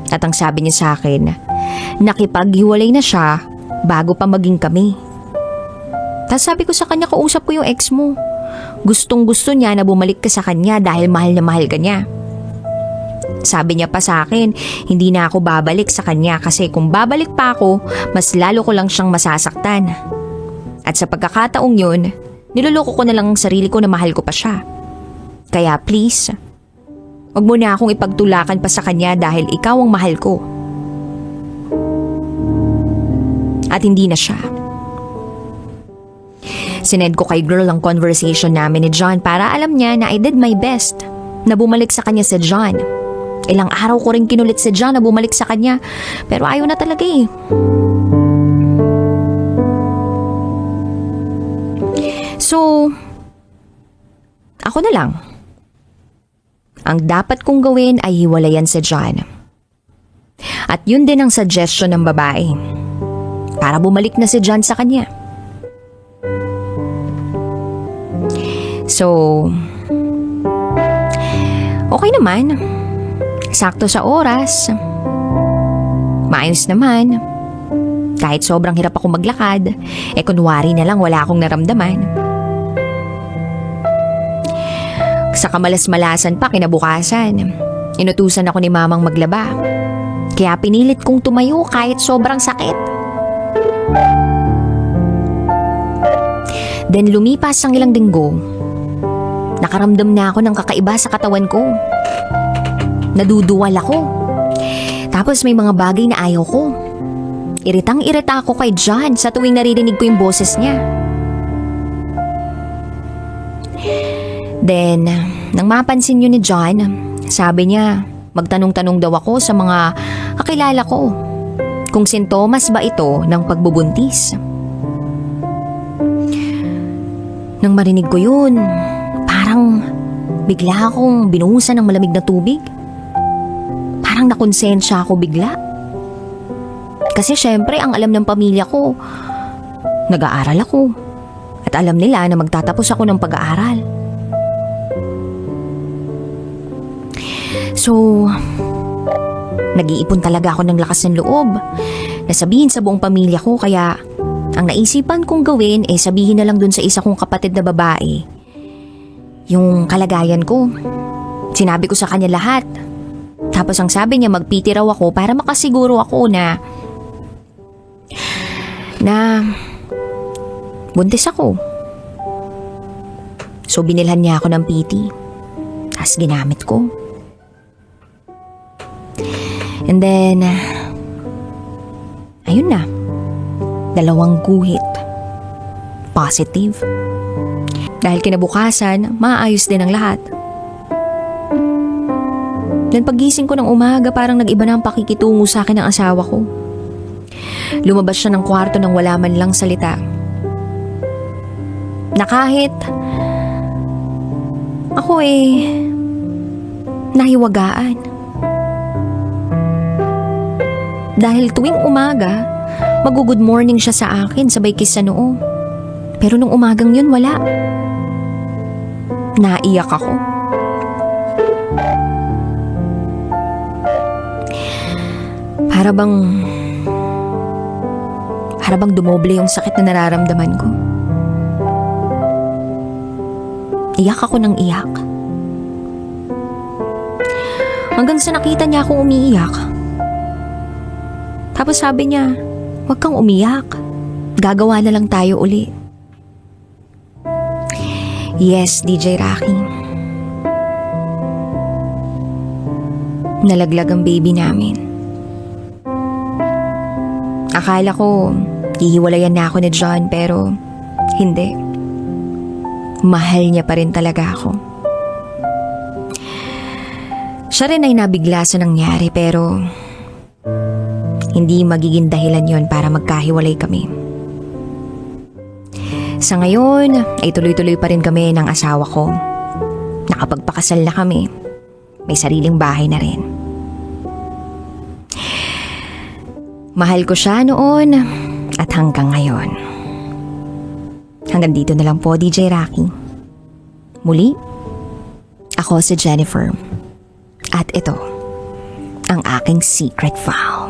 At ang sabi niya sa akin, nakipaghiwalay na siya bago pa maging kami. Tapos sabi ko sa kanya, kausap ko yung ex mo. Gustong gusto niya na bumalik ka sa kanya dahil mahal na mahal ka niya. Sabi niya pa sa akin, hindi na ako babalik sa kanya kasi kung babalik pa ako, mas lalo ko lang siyang masasaktan. At sa pagkakataong yun, niloloko ko na lang ang sarili ko na mahal ko pa siya. Kaya please, huwag mo na akong ipagtulakan pa sa kanya dahil ikaw ang mahal ko. At hindi na siya. Sinend ko kay girl ang conversation namin ni John para alam niya na I did my best na bumalik sa kanya si John. Ilang araw ko rin kinulit si John na bumalik sa kanya pero ayaw na talaga eh. So, ako na lang. Ang dapat kong gawin ay hiwalayan si John. At yun din ang suggestion ng babae. Para bumalik na si John sa kanya. So, okay naman. Sakto sa oras. Maayos naman. Kahit sobrang hirap ako maglakad, kunwari na lang wala akong naramdaman. Sa kamalas-malasan pa kinabukasan, inutusan ako ni mamang maglaba. Kaya pinilit kong tumayo kahit sobrang sakit. Then lumipas ang ilang linggo. Nakaramdam na ako ng kakaiba sa katawan ko. Naduduwal ako. Tapos may mga bagay na ayaw ko. Iritang-irita ako kay John sa tuwing naririnig ko yung boses niya. Then, nang mapansin yun ni John, sabi niya, magtanong-tanong daw ako sa mga kakilala ko kung sintomas ba ito ng pagbubuntis. Nang marinig ko yun, parang bigla akong binuhusan ng malamig na tubig. Parang nakonsensya ako bigla. Kasi syempre ang alam ng pamilya ko, nag-aaral ako. At alam nila na magtatapos ako ng pag-aaral. So, nag-iipon talaga ako ng lakas ng loob na sabihin sa buong pamilya ko, kaya ang naisipan kong gawin ay sabihin na lang dun sa isa kong kapatid na babae yung kalagayan ko. Sinabi ko sa kanya lahat. Tapos ang sabi niya, magpiti raw ako para makasiguro ako na buntis ako. So binilhan niya ako ng PT. Tapos ginamit ko. And then, ayun na. 2 guhit. Positive. Dahil kinabukasan, maayos din ang lahat. Then paggising ko ng umaga, parang nag-iba na ang pakikitungo sa akin ng asawa ko. Lumabas siya ng kwarto nang wala man lang salita. Na kahit ako nahiwagaan. Dahil tuwing umaga, mag-good morning siya sa akin sabay kiss sa noo. Pero nung umagang yun, wala. Naiyak ako. Para bang dumoble yung sakit na nararamdaman ko. Iyak ako ng iyak. Hanggang sa nakita niya akong umiiyak. Tapos sabi niya, huwag kang umiyak. Gagawa na lang tayo uli. Yes, DJ Rocky. Nalaglag ang baby namin. Akala ko, hihiwalayan na ako ni John, pero hindi. Mahal niya pa rin talaga ako. Siya rin ay nabigla sa nangyari, pero hindi magiging dahilan yon para magkahiwalay kami. Sa ngayon, ay tuloy-tuloy pa rin kami ng asawa ko. Nakapagpakasal na kami. May sariling bahay na rin. Mahal ko siya noon at hanggang ngayon. Hanggang dito na lang po, DJ Rocky. Muli, ako si Jennifer. At ito, ang aking secret vow.